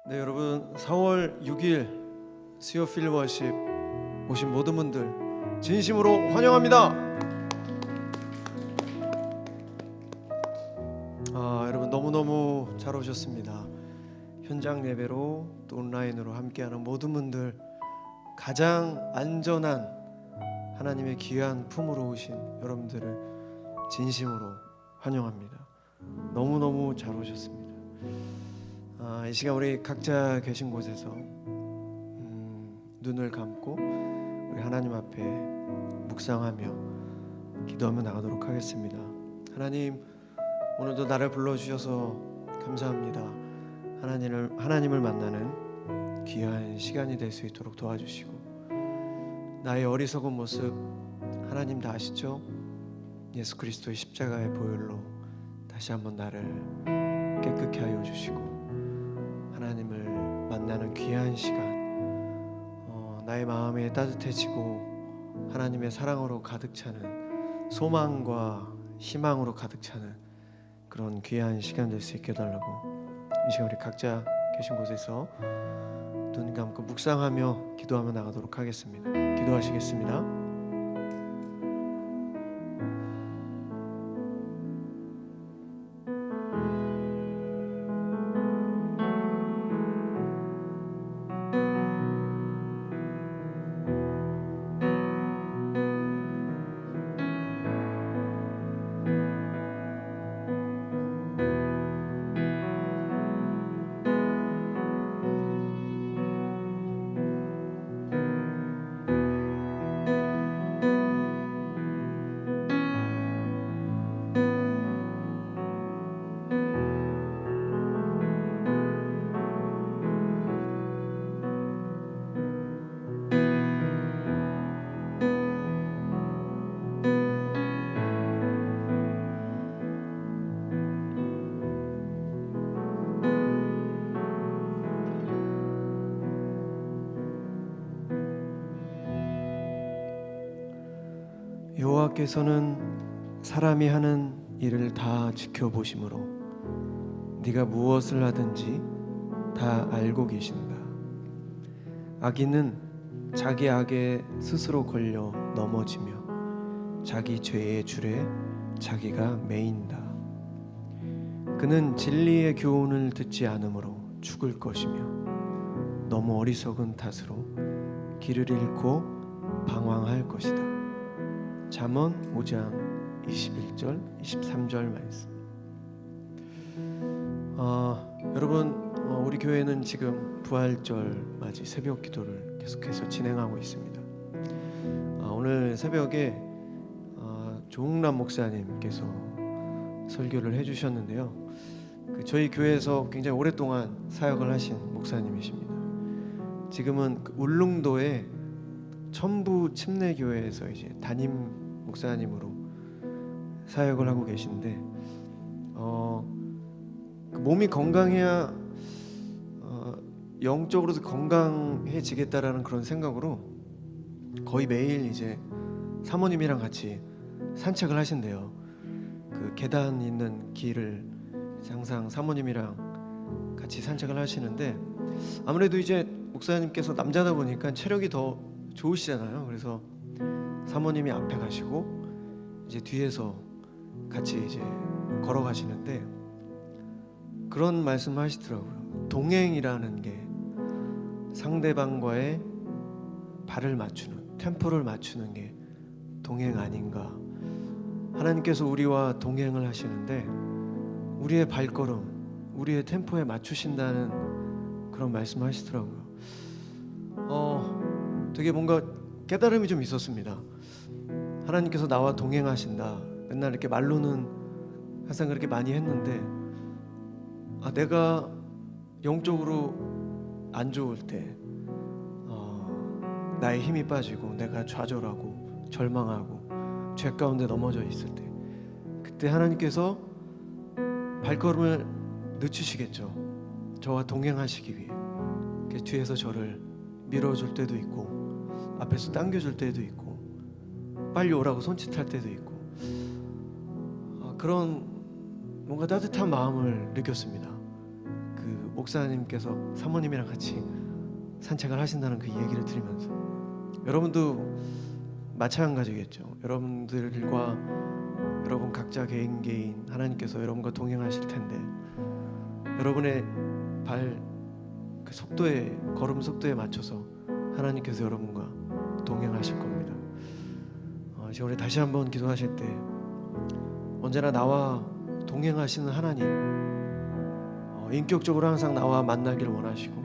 네, 여러분 4월 6일 수요 필워십 오신 모든 분들 진심으로 환영합니다. 여러분 너무너무 잘 오셨습니다. 현장 예배로 또 온라인으로 함께하는 모든 분들 가장 안전한 하나님의 귀한 품으로 오신 여러분들을 진심으로 환영합니다. 너무너무 잘 오셨습니다. 이 시간 우리 각자 계신 곳에서 눈을 감고 우리 하나님 앞에 묵상하며 기도하며 나가도록 하겠습니다. 하나님, 오늘도 나를 불러주셔서 감사합니다. 하나님을 만나는 귀한 시간이 될 수 있도록 도와주시고, 나의 어리석은 모습 하나님 다 아시죠? 예수 그리스도의 십자가의 보혈로 다시 한번 나를 깨끗게 하여 주시고, 하나님을 만나는 귀한 시간, 나의 마음이 따뜻해지고 하나님의 사랑으로 가득 차는, 소망과 희망으로 가득 차는 그런 귀한 시간 될 수 있게 해달라고, 이 시간 우리 각자 계신 곳에서 눈 감고 묵상하며 기도하며 나가도록 하겠습니다. 기도하시겠습니다. 여호와께서는 사람이 하는 일을 다 지켜보심으로 네가 무엇을 하든지 다 알고 계신다. 악인은 자기 악에 스스로 걸려 넘어지며 자기 죄의 줄에 자기가 매인다. 그는 진리의 교훈을 듣지 않으므로 죽을 것이며 너무 어리석은 탓으로 길을 잃고 방황할 것이다. 잠언 5장 21절 23절 말씀. 여러분, 우리 교회는 지금 부활절 맞이 새벽 기도를 계속해서 진행하고 있습니다. 오늘 새벽에 조웅남 목사님께서 설교를 해주셨는데요, 저희 교회에서 굉장히 오랫동안 사역을 하신 목사님이십니다. 지금은 울릉도의 천부 침례교회에서 이제 담임 목사님으로 사역을 하고 계신데, 몸이 건강해야 영적으로도 건강해지겠다라는 그런 생각으로 거의 매일 이제 사모님이랑 같이 산책을 하신대요. 그 계단 있는 길을 항상 사모님이랑 같이 산책을 하시는데, 아무래도 이제 목사님께서 남자다 보니까 체력이 더 좋으시잖아요. 그래서 사모님이 앞에 가시고 이제 뒤에서 같이 이제 걸어가시는데, 그런 말씀을 하시더라고요. 동행이라는 게 상대방과의 발을 맞추는, 템포를 맞추는 게 동행 아닌가. 하나님께서 우리와 동행을 하시는데 우리의 발걸음, 우리의 템포에 맞추신다는 그런 말씀을 하시더라고요. 되게 뭔가 깨달음이 좀 있었습니다. 하나님께서 나와 동행하신다. 맨날 이렇게 말로는 항상 그렇게 많이 했는데, 내가 영적으로 안 좋을 때, 나의 힘이 빠지고 내가 좌절하고 절망하고 죄 가운데 넘어져 있을 때, 그때 하나님께서 발걸음을 늦추시겠죠. 저와 동행하시기 위해. 뒤에서 저를 밀어줄 때도 있고 앞에서 당겨줄 때도 있고 빨리 오라고 손짓할 때도 있고, 그런 뭔가 따뜻한 마음을 느꼈습니다. 그 목사님께서 사모님이랑 같이 산책을 하신다는 그 얘기를 들으면서 여러분도 마찬가지겠죠. 여러분들과 여러분 각자 개인 하나님께서 여러분과 동행하실 텐데 여러분의 발 그 속도에 걸음 속도에 맞춰서 하나님께서 여러분과 동행하실 겁니다. 이제 우리 다시 한번 기도하실 때 언제나 나와 동행하시는 하나님, 인격적으로 항상 나와 만나기를 원하시고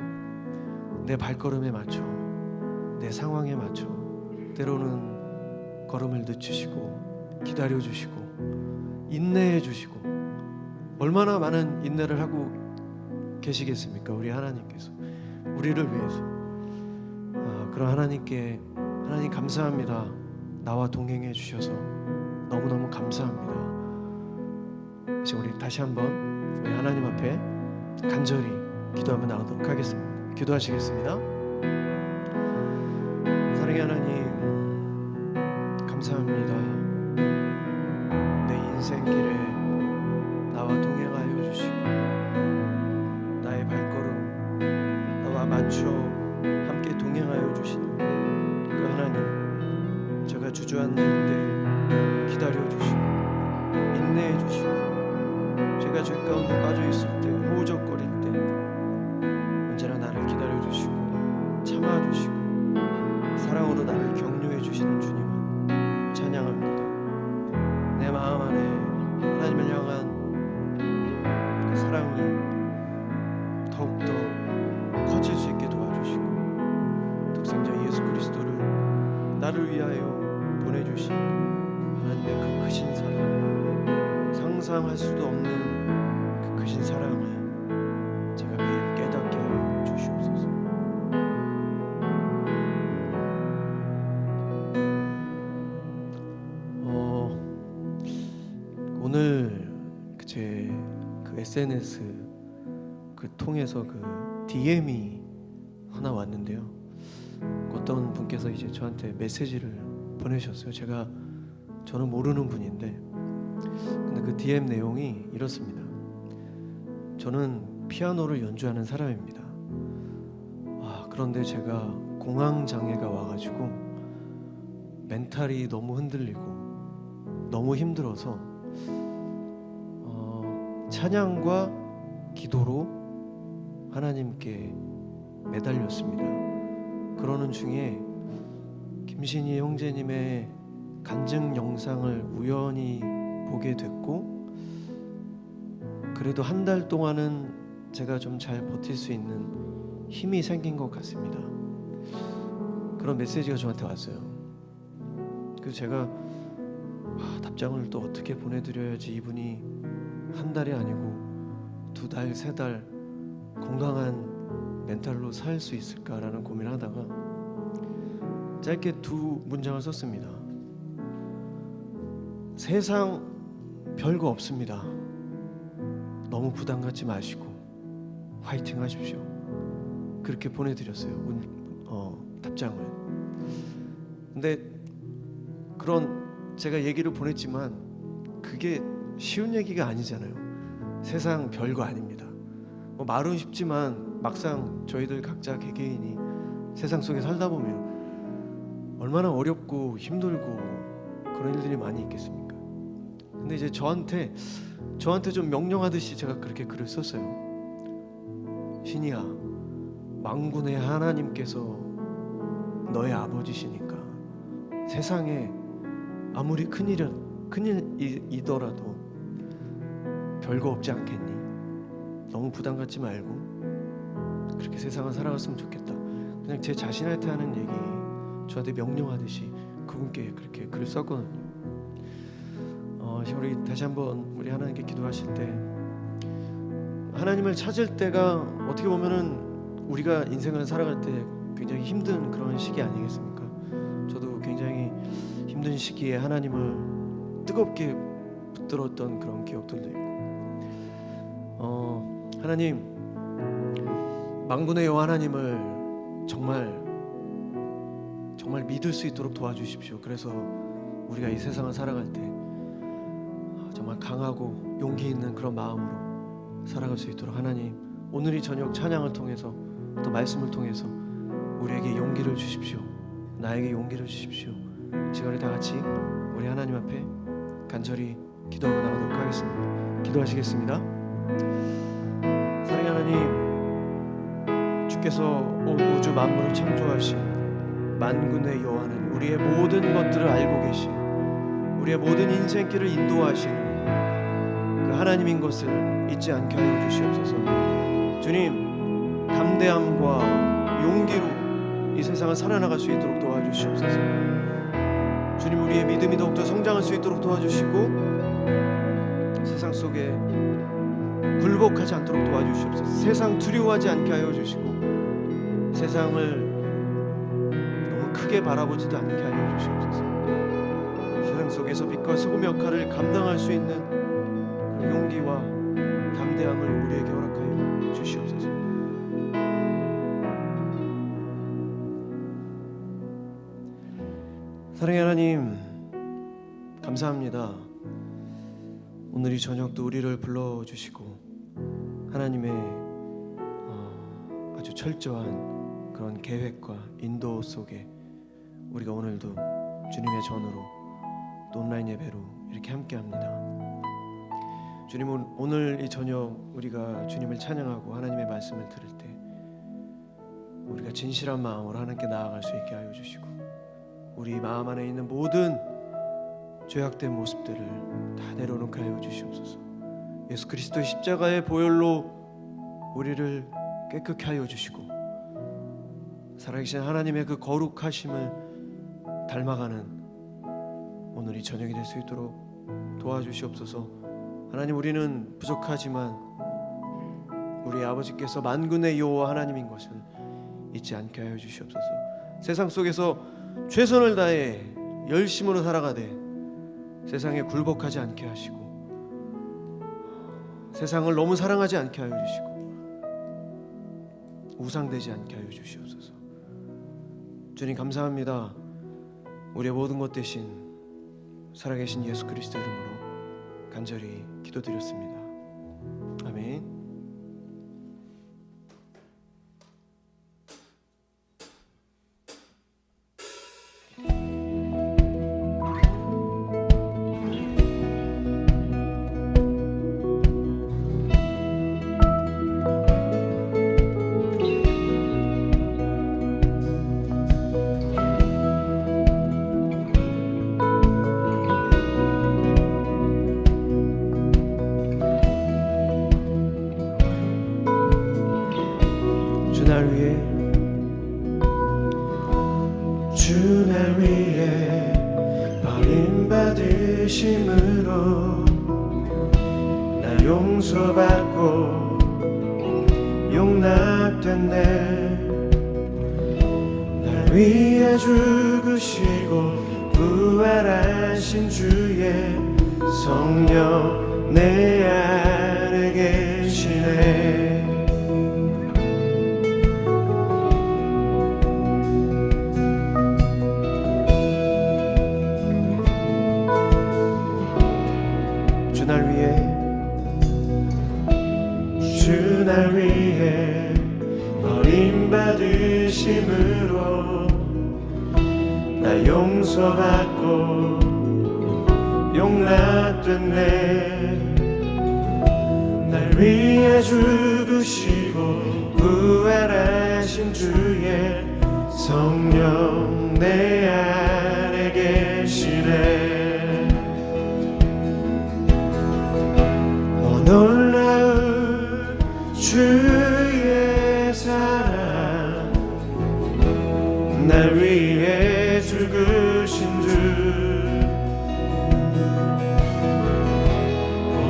내 발걸음에 맞춰 내 상황에 맞춰 때로는 걸음을 늦추시고 기다려 주시고 인내해 주시고 얼마나 많은 인내를 하고 계시겠습니까? 우리 하나님께서 우리를 위해서. 그런 하나님께 하나님 감사합니다. 나와 동행해 주셔서 너무너무 감사합니다. 이제 우리 다시 한번 우리 하나님 앞에 간절히 기도하며 나가도록 하겠습니다. 기도하시겠습니다. 사랑의 하나님 감사합니다. 내 인생길에 나와 동행하여 주시고 나의 발걸음 나와 맞춰 함께 동행하여 주시는 그 하나님, 제가 주저앉을 때 기다려 주시고 인내해 주시고 제가 죄 가운데 빠져 있을 때 허우적거릴 때 언제나 나를 기다려 주시고 참아 주시고 사랑으로 나를 격려해 주시는 주님을 찬양합니다. 내 마음 안에 하나님을 향한 그 사랑이 더욱더 커질 수 있게 도와주시고 독생자 예수 그리스도를 나를 위하여 보내주신 하나님의 그 크신 사랑, 상상할 수도 없는 그 크신 사랑을 제가 매일 깨닫게 하여 주시옵소서. 오늘 제 그 SNS 그 통해서 그 DM이 하나 왔는데요. 어떤 분께서 이제 저한테 메시지를 보내셨어요. 저는 모르는 분인데 근데 그 DM 내용이 이렇습니다. 저는 피아노를 연주하는 사람입니다. 그런데 제가 공황 장애가 와가지고 멘탈이 너무 흔들리고 너무 힘들어서 찬양과 기도로 하나님께 매달렸습니다. 그러는 중에 김신희 형제님의 간증 영상을 우연히 보게 됐고 그래도 한 달 동안은 제가 좀 잘 버틸 수 있는 힘이 생긴 것 같습니다. 그런 메시지가 저한테 왔어요. 그래서 제가 답장을 또 어떻게 보내드려야지 이분이 한 달이 아니고 2달, 3달 건강한 멘탈로 살 수 있을까라는 고민을 하다가 짧게 2문장을 썼습니다. 세상 별거 없습니다. 너무 부담 갖지 마시고 화이팅 하십시오. 그렇게 보내드렸어요. 답장을. 근데 그런 제가 얘기를 보냈지만 그게 쉬운 얘기가 아니잖아요. 세상 별거 아닙니다. 말은 쉽지만 막상 저희들 각자 개개인이 세상 속에 살다 보면 얼마나 어렵고 힘들고 그런 일들이 많이 있겠습니까? 근데 이제 저한테 좀 명령하듯이 제가 그렇게 글을 썼어요. 신이야, 만군의 하나님께서 너의 아버지시니까 세상에 아무리 큰일이더라도 별거 없지 않겠니? 너무 부담 갖지 말고 그렇게 세상을 살아갔으면 좋겠다. 그냥 제 자신한테 하는 얘기 저한테 명령하듯이 그분께 그렇게 글을 썼거든요. 우리 다시 한번 우리 하나님께 기도하실 때 하나님을 찾을 때가 어떻게 보면은 우리가 인생을 살아갈 때 굉장히 힘든 그런 시기 아니겠습니까? 저도 굉장히 힘든 시기에 하나님을 뜨겁게 붙들었던 그런 기억들도 있고 하나님, 만군의 여호와 하나님을 정말 믿을 수 있도록 도와주십시오. 그래서 우리가 이 세상을 살아갈 때 정말 강하고 용기 있는 그런 마음으로 살아갈 수 있도록 하나님 오늘 이 저녁 찬양을 통해서 또 말씀을 통해서 우리에게 용기를 주십시오. 나에게 용기를 주십시오. 시간에 다 같이 우리 하나님 앞에 간절히 기도하고 나가도록 하겠습니다. 기도하시겠습니다. 사랑의 하나님, 주께서 온 우주 만물을 창조하신 만군의 여호와는 우리의 모든 것들을 알고 계신, 우리의 모든 인생길을 인도하시는 그 하나님인 것을 잊지 않게 하여 주시옵소서. 주님, 담대함과 용기로 이 세상을 살아나갈 수 있도록 도와주시옵소서. 주님, 우리의 믿음이 더욱더 성장할 수 있도록 도와주시고 세상 속에 굴복하지 않도록 도와주시옵소서. 세상 두려워하지 않게 하여 주시고 세상을 너무 크게 바라보지도 않게 하여 주시옵소서. 세상 속에서 빛과 소금 역할을 감당할 수 있는 그 용기와 담대함을 우리에게 허락하여 주시옵소서. 사랑의 하나님, 감사합니다. 오늘 이 저녁도 우리를 불러주시고 하나님의 아주 철저한 그런 계획과 인도 속에 우리가 오늘도 주님의 전으로 또 온라인 예배로 이렇게 함께합니다. 주님, 오늘 이 저녁 우리가 주님을 찬양하고 하나님의 말씀을 들을 때 우리가 진실한 마음으로 하나님께 나아갈 수 있게 하여 주시고 우리 마음 안에 있는 모든 죄악된 모습들을 다 내려놓게 하여 주시옵소서. 예수 그리스도의 십자가의 보혈로 우리를 깨끗게 하여 주시고 살아계신 하나님의 그 거룩하심을 닮아가는 오늘 이 저녁이 될 수 있도록 도와주시옵소서. 하나님, 우리는 부족하지만 우리 아버지께서 만군의 여호와 하나님인 것을 잊지 않게 하여 주시옵소서. 세상 속에서 최선을 다해 열심으로 살아가되 세상에 굴복하지 않게 하시고 세상을 너무 사랑하지 않게 하여 주시고 우상되지 않게 하여 주시옵소서. 주님, 감사합니다. 우리의 모든 것 대신 살아계신 예수 그리스도 이름으로 간절히 기도드렸습니다. 아멘. 주 날 위해 버림받으심으로 나 용서받고 용납됐네. 날 위해 죽으시고 부활하신 주의 성령 내 안에 계시네. 주 날 위해 버림받으심으로 나 용서받고 용납됐네. 날 위해 죽으시고 부활하신 주의 성령 내 안에 계시네. 놀라운 주의 사랑 날 위해 죽으신 주.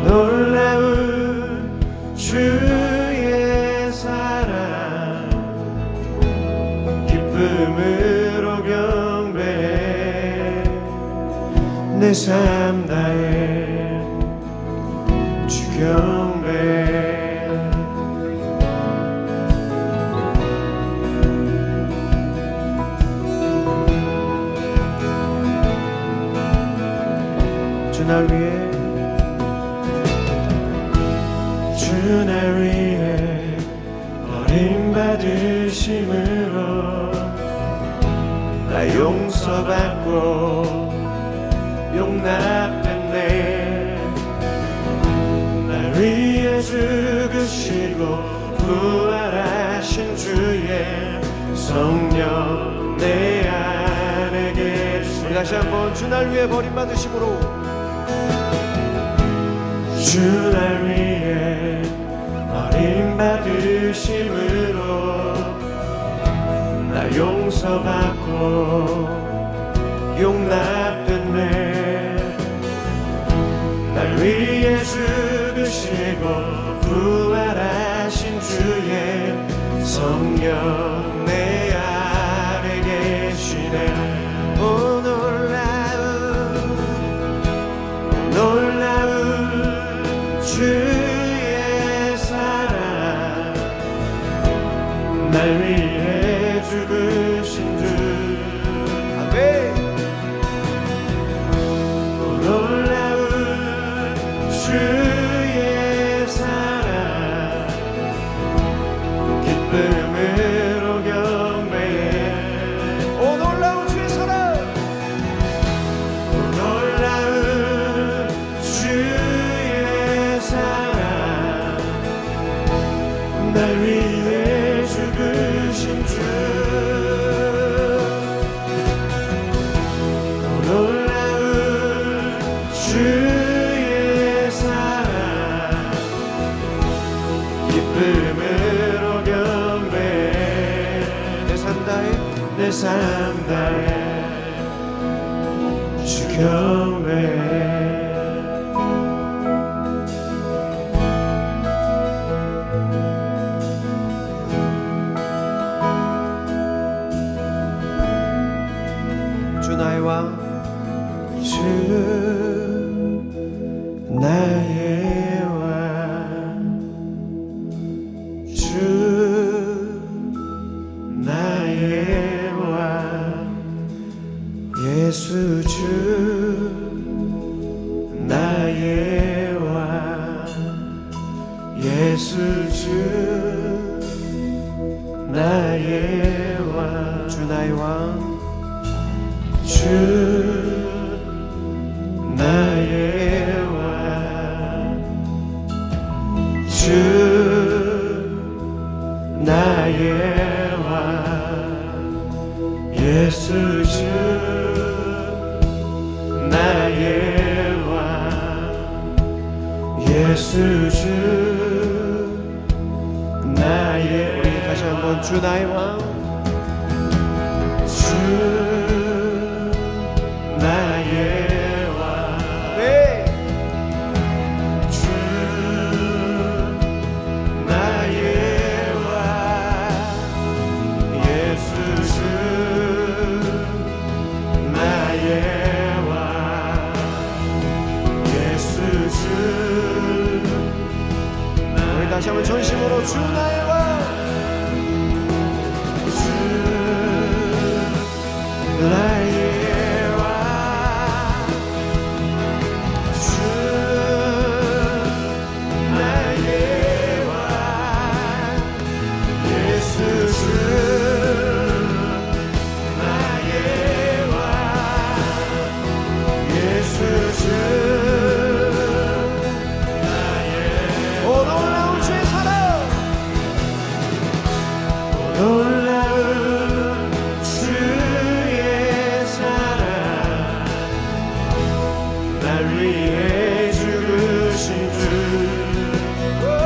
놀라운 주의 사랑 기쁨으로 경배해 내 삶 다해 경배. 주 날 위해 주 날 위해 받으심으로 나 용서받고 용납됐네. 날 위해 죽으시고 부활하신 주의 성령 내 안에 계시네. 우리 다시 한번 주 날 위해 버림받으심으로 주 날 위해 버림받으심으로 나 용서받고 용납됐네. 날 위해 죽으시고 부활하신 주의 성령 내 안에 계시네. 오 놀라운 주의 사랑 날 위해 죽으신 주. 아멘. 놀라운 주의 사랑 기쁨으로 경배해. 오 놀라운 주의 사랑. 오 놀라운 주의 사랑 날 위해 죽으신 주. 놀라운 주의 사랑 기쁨으로 경배해. 내 삶 다해 주 경배해. 주 나의 왕, 주 나의 왕, 주 나의 왕, 예수 주 나의 왕, 예수 주 나의 왕, 주 나의 왕, 주 나의 왕, 주 나의 왕, 예수 주 나의 왕, 예수 주 나의. 우리 다시 한번 주 나의 왕, 주 나의 왕, 네. 주 나의 왕, 예수 주 나의 왕, 예수 주. 우리 다시 한번 전심으로 주 나의 왕, 주 나의 놀라운 주의 사랑 날 위해 죽으신 주. 놀라운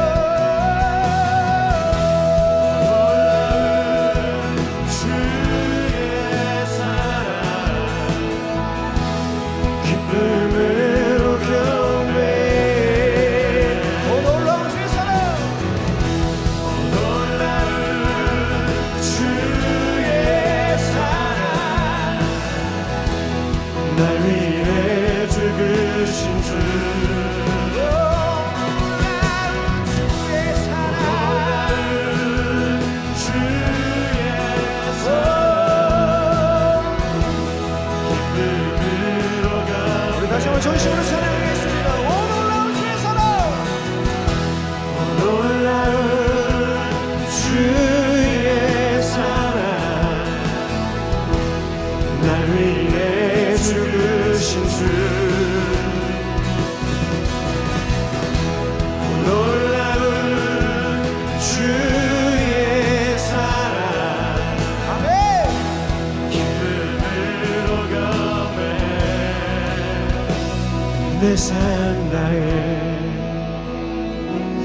주의 사랑 기쁨으로 경배해. 오 놀라운 주의 사랑, 오 놀라운 삶 다해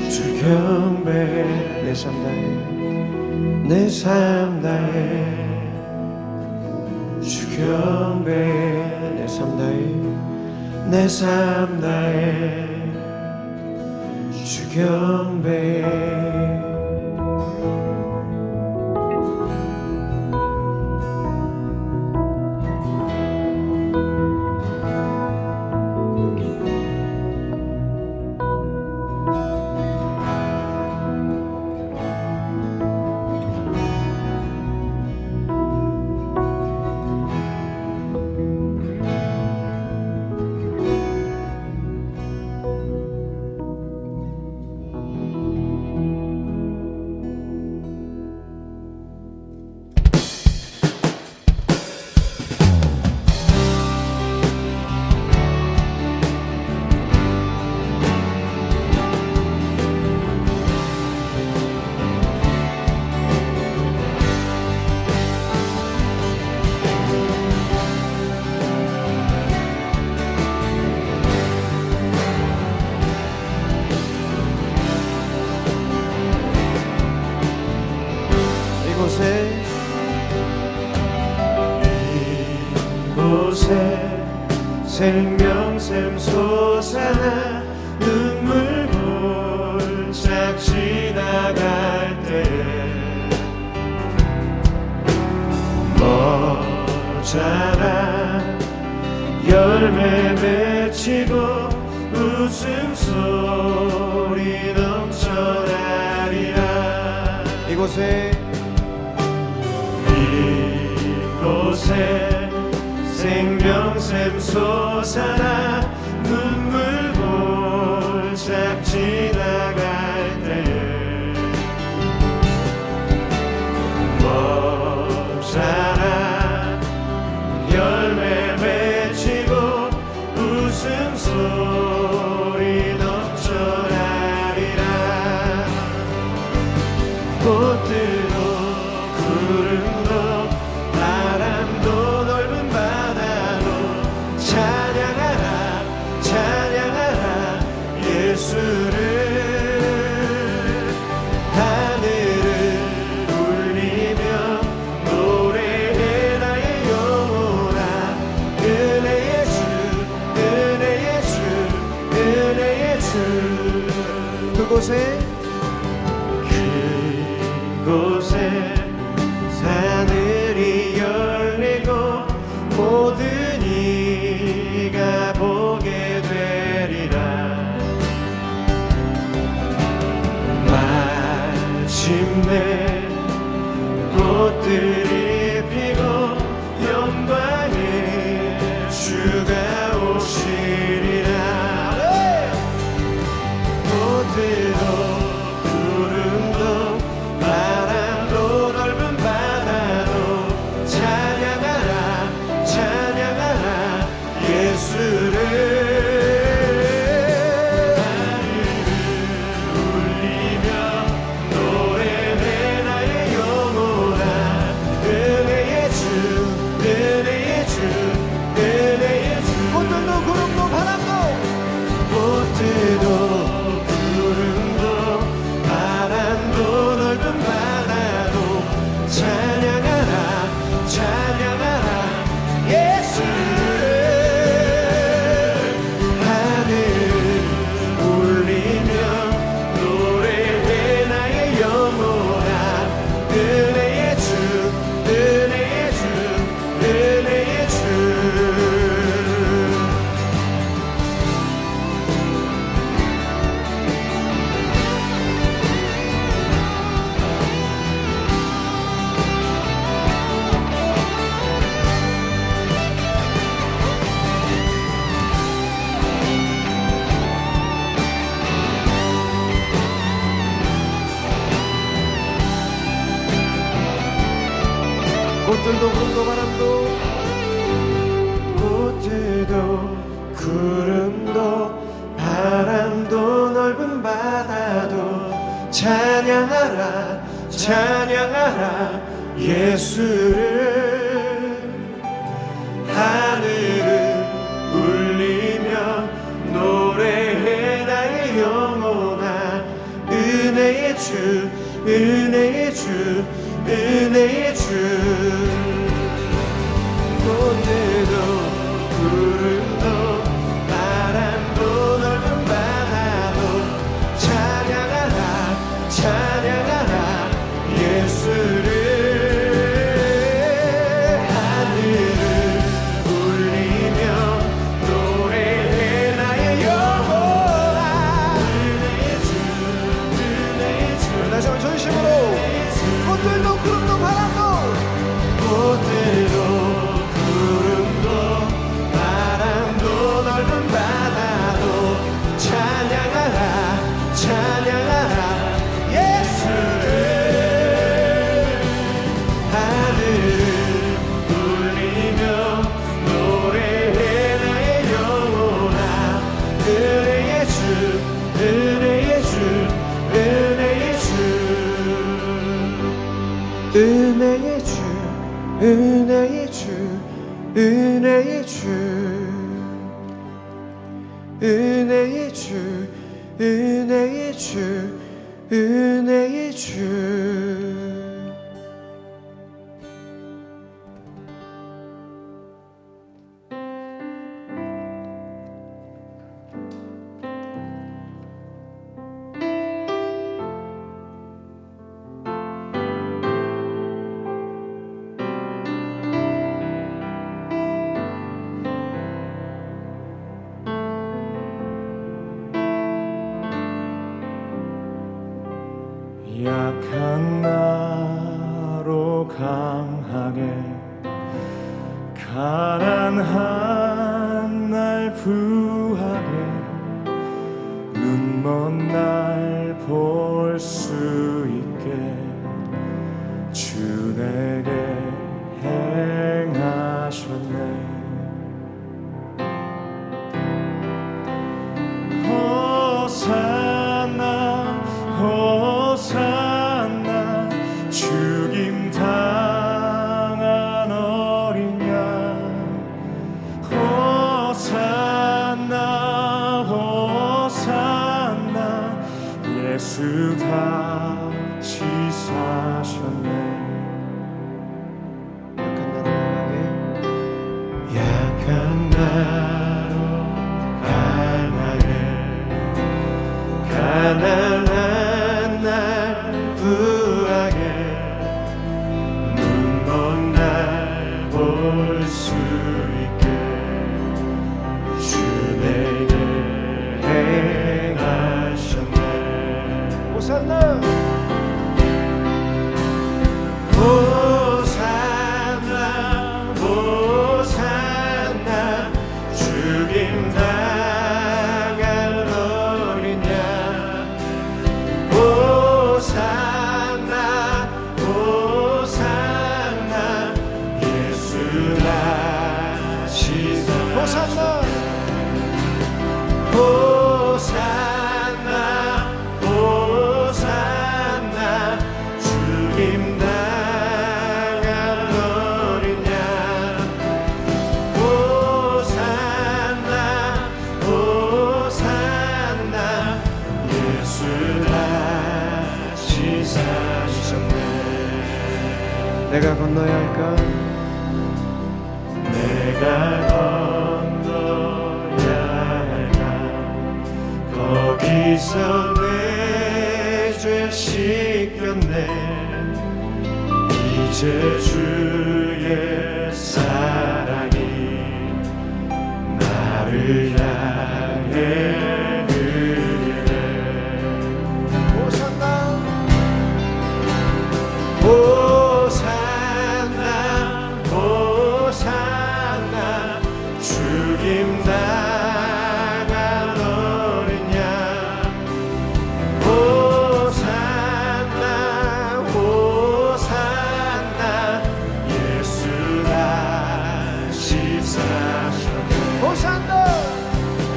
주 경배 내 삶 다해 내 삶 다해 주 경배 내 삶 다해 내 삶 다해 주 경배 이곳에 생명샘 솟아나 눈물 볼짝 지나갈 때 모자란 열매 맺히고 웃음소리 넘쳐나리라. 이곳에 생명샘 솟아나 눈물 볼짝 지나갈 때 모자란 열매 맺히고 웃음소리 넘쳐나리라. 꽃들도 구름도 바람도 넓은 바다도 찬양하라 찬양하라 예수를. 하늘을 울리며 노래해 나의 영혼아 은혜의 주 은혜의 주 은혜의 주. 그곳에 하늘이 열리고 모든 이가 보게 되리라. 마침내 꽃들이 피고 영광의 주가 오시리라. 꽃들도 구름도 바람도 넓은 바다도 찬양하라 찬양하라 예수를. 하늘을 울리며 노래해 나의 영혼아 은혜의 주 은혜의 주 은혜의 주. 꽃들도 구름도 바람도 꽃들도 구름도 바람도 넓은 바다도 찬양하라 찬양하라 예수를. 하늘을 울리며 노래해 나의 영혼아 은혜의 주 은혜의 주 은혜의 주. 꽃들도 구름도 바람도 꽃들도 구름도 바람도 넓은 바다도 찬양하라 찬양하라 예수를. 하늘을 울리며 주, 은혜의 주, 은혜의 주. 꽃들도 구름도 바람도 넓은 바다도 찬양하라 찬양하라 예수를. 하늘을 울리며 노래해 나의 영혼아. 은혜의 주, 은혜의 주. 다시 한번 전심으로. 꽃들도 구름도 바람도 꽃들도 구름도 바람도 넓은 바다도 찬양하라 찬양하라 예수를. 하늘을 울리며 노래해 나의 영혼아. 은혜의 주 은혜의 주 은혜의 주. 은혜의 주 은혜의 주 은혜의 주 은혜의 주 은혜의 주 은혜의 주. 약한 나로 강하게 가난한 날 부하게 눈먼 날 볼 수 있게 주 내게 행하셨네. 호산나 호산나 죽임 당한 어린 양. 호산나 호산나 예수 다시 사셨네. 약한 나로 강하게 가난한 날 부하게 눈먼 날 볼 수 있게 주 내게 행하셨네. 호산나 호산나 호산나 죽임 당할 어린 양. 호산나 호산나 예수 다시 호산나 호산나 호산나 죽임 당할 어린 양. 호산나 호산나 예수 다시 사셨네. 내가 건너야 할까? 내가 건너야 할까? 거기서 내 죄 씻겼네. 이제 주의 사랑이 나를 향해 흐르네. 호산나 호산나 호산나 죽임 당한 어린 양. 호산나 호산나 예수 다시 사셨네. 호산나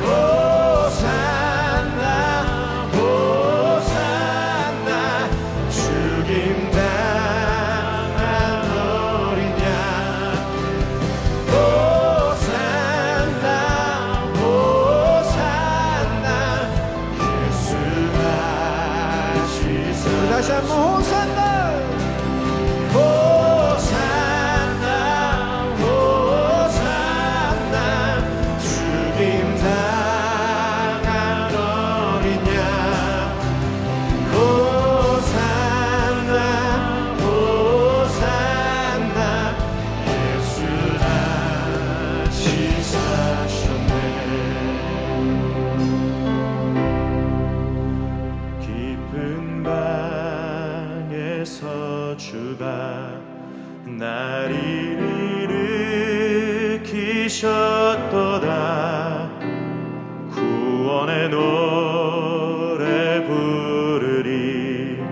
호산나 깊은 방에서 주가 날 일으키셨도다. 구원의 노래 부르리.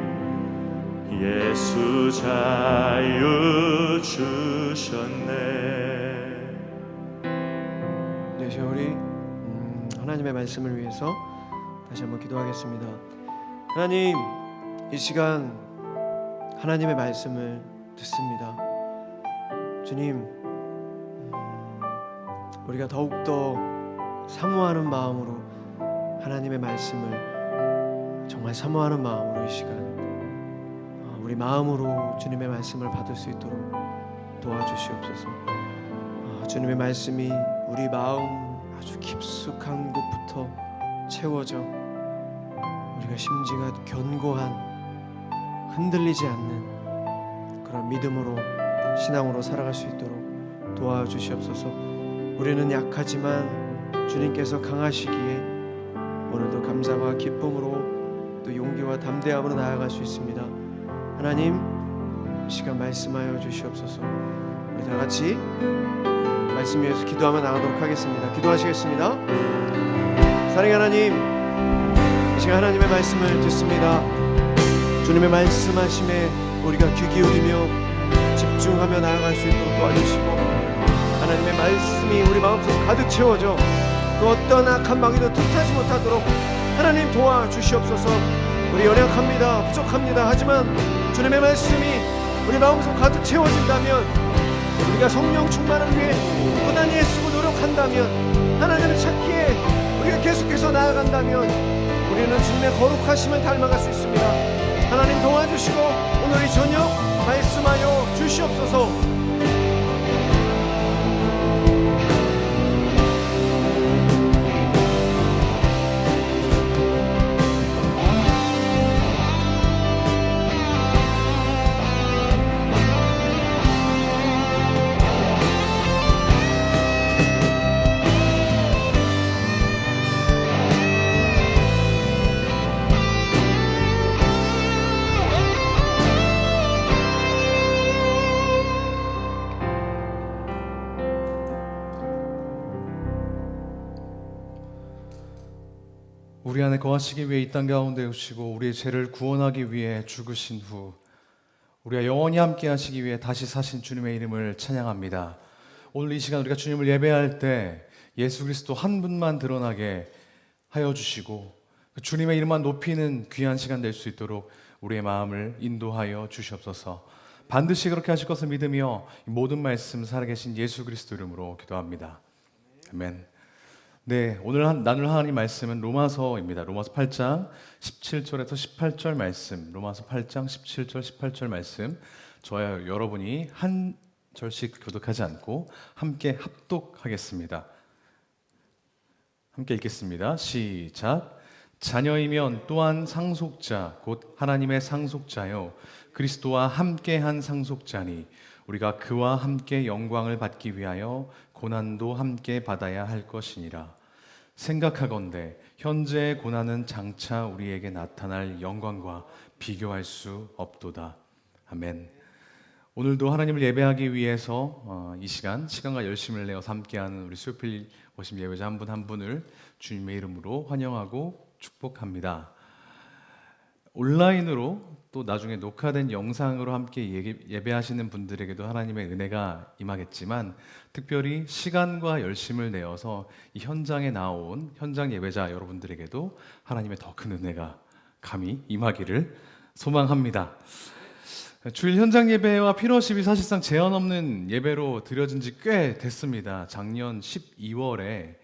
예수 자유 주셨네. 네, 이제 우리 하나님의 말씀을 위해서 다시 한번 기도하겠습니다. 하나님, 이 시간 하나님의 말씀을 듣습니다. 주님, 우리가 더욱더 사모하는 마음으로 하나님의 말씀을 정말 사모하는 마음으로 이 시간 우리 마음으로 주님의 말씀을 받을 수 있도록 도와주시옵소서. 주님의 말씀이 우리 마음 아주 깊숙한 곳부터 채워져 우리가 심지가 견고한 흔들리지 않는 그런 믿음으로 신앙으로 살아갈 수 있도록 도와주시옵소서. 우리는 약하지만 주님께서 강하시기에 오늘도 감사와 기쁨으로 또 용기와 담대함으로 나아갈 수 있습니다. 하나님, 이 시간 말씀하여 주시옵소서. 우리 다 같이 말씀 위해서 기도하며 나가도록 하겠습니다. 기도하시겠습니다. 사랑의 하나님, 이 시간 하나님의 말씀을 듣습니다. 주님의 말씀하심에 우리가 귀 기울이며 집중하며 나아갈 수 있도록 도와주시고, 하나님의 말씀이 우리 마음속에 가득 채워져 그 어떤 악한 마귀도 틈타지 못하도록 하나님 도와주시옵소서. 우리 연약합니다, 부족합니다. 하지만 주님의 말씀이 우리 마음속 가득 채워진다면, 우리가 성령 충만을 위해 고단히 애쓰고 노력한다면, 하나님을 찾기에 우리가 계속해서 나아간다면 우리는 주님의 거룩하심을 닮아갈 수 있습니다. 하나님 도와주시고 오늘 이 저녁 말씀하여 주시옵소서. 우리 안에 거하시기 위해 이 땅 가운데 오시고 우리의 죄를 구원하기 위해 죽으신 후 우리가 영원히 함께 하시기 위해 다시 사신 주님의 이름을 찬양합니다. 오늘 이 시간 우리가 주님을 예배할 때 예수 그리스도 한 분만 드러나게 하여 주시고 주님의 이름만 높이는 귀한 시간 될 수 있도록 우리의 마음을 인도하여 주시옵소서. 반드시 그렇게 하실 것을 믿으며 모든 말씀 살아계신 예수 그리스도 이름으로 기도합니다. 아멘. 네, 오늘 나눌 하나님 말씀은 로마서입니다. 로마서 8장 17절에서 18절 말씀, 로마서 8장 17절 18절 말씀, 저와 여러분이 한 절씩 교독하지 않고 함께 합독하겠습니다. 함께 읽겠습니다. 시작. 자녀이면 또한 상속자 곧 하나님의 상속자요 그리스도와 함께한 상속자니 우리가 그와 함께 영광을 받기 위하여 고난도 함께 받아야 할 것이니라. 생각하건대 현재의 고난은 장차 우리에게 나타날 영광과 비교할 수 없도다. 아멘. 오늘도 하나님을 예배하기 위해서 이 시간과 열심을 내어 함께하는 우리 수요필 오신 예배자 한 분 한 분을 주님의 이름으로 환영하고 축복합니다. 온라인으로 또 나중에 녹화된 영상으로 함께 예배하시는 분들에게도 하나님의 은혜가 임하겠지만 특별히 시간과 열심을 내어서 이 현장에 나온 현장 예배자 여러분들에게도 하나님의 더 큰 은혜가 감히 임하기를 소망합니다. 주일 현장 예배와 피로십이 사실상 제한 없는 예배로 드려진 지 꽤 됐습니다. 작년 12월에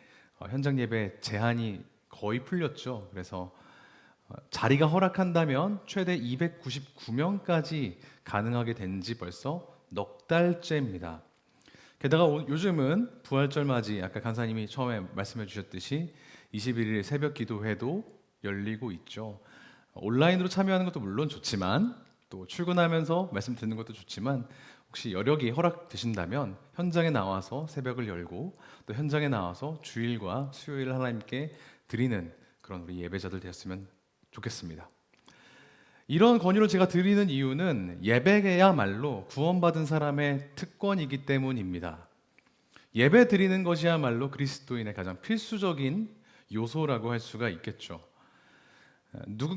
현장 예배 제한이 거의 풀렸죠. 그래서 자리가 허락한다면 최대 299명까지 가능하게 된 지 벌써 넉 달째입니다. 게다가 요즘은 부활절 맞이 아까 간사님이 처음에 말씀해 주셨듯이 21일 새벽 기도회도 열리고 있죠. 온라인으로 참여하는 것도 물론 좋지만 또 출근하면서 말씀 듣는 것도 좋지만 혹시 여력이 허락되신다면 현장에 나와서 새벽을 열고 또 현장에 나와서 주일과 수요일 하나님께 드리는 그런 우리 예배자들 되었으면 좋겠습니다. 이런 권유를 제가 드리는 이유는 예배야말로 구원받은 사람의 특권이기 때문입니다. 예배 드리는 것이야말로 그리스도인의 가장 필수적인 요소라고 할 수가 있겠죠.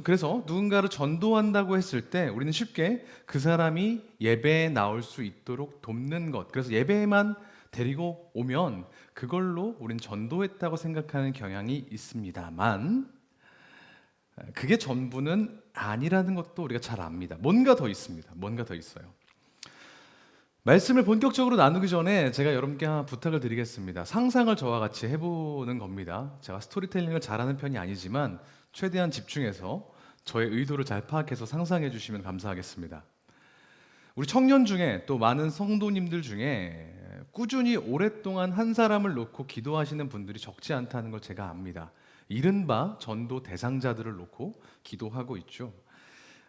그래서 누군가를 전도한다고 했을 때 우리는 쉽게 그 사람이 예배에 나올 수 있도록 돕는 것, 그래서 예배에만 데리고 오면 그걸로 우리는 전도했다고 생각하는 경향이 있습니다만, 그게 전부는 아니라는 것도 우리가 잘 압니다. 뭔가 더 있습니다. 뭔가 더 있어요. 말씀을 본격적으로 나누기 전에 제가 여러분께 하나 부탁을 드리겠습니다. 상상을 저와 같이 해보는 겁니다. 제가 스토리텔링을 잘하는 편이 아니지만 최대한 집중해서 저의 의도를 잘 파악해서 상상해 주시면 감사하겠습니다. 우리 청년 중에 또 많은 성도님들 중에 꾸준히 오랫동안 한 사람을 놓고 기도하시는 분들이 적지 않다는 걸 제가 압니다. 이른바 전도 대상자들을 놓고 기도하고 있죠.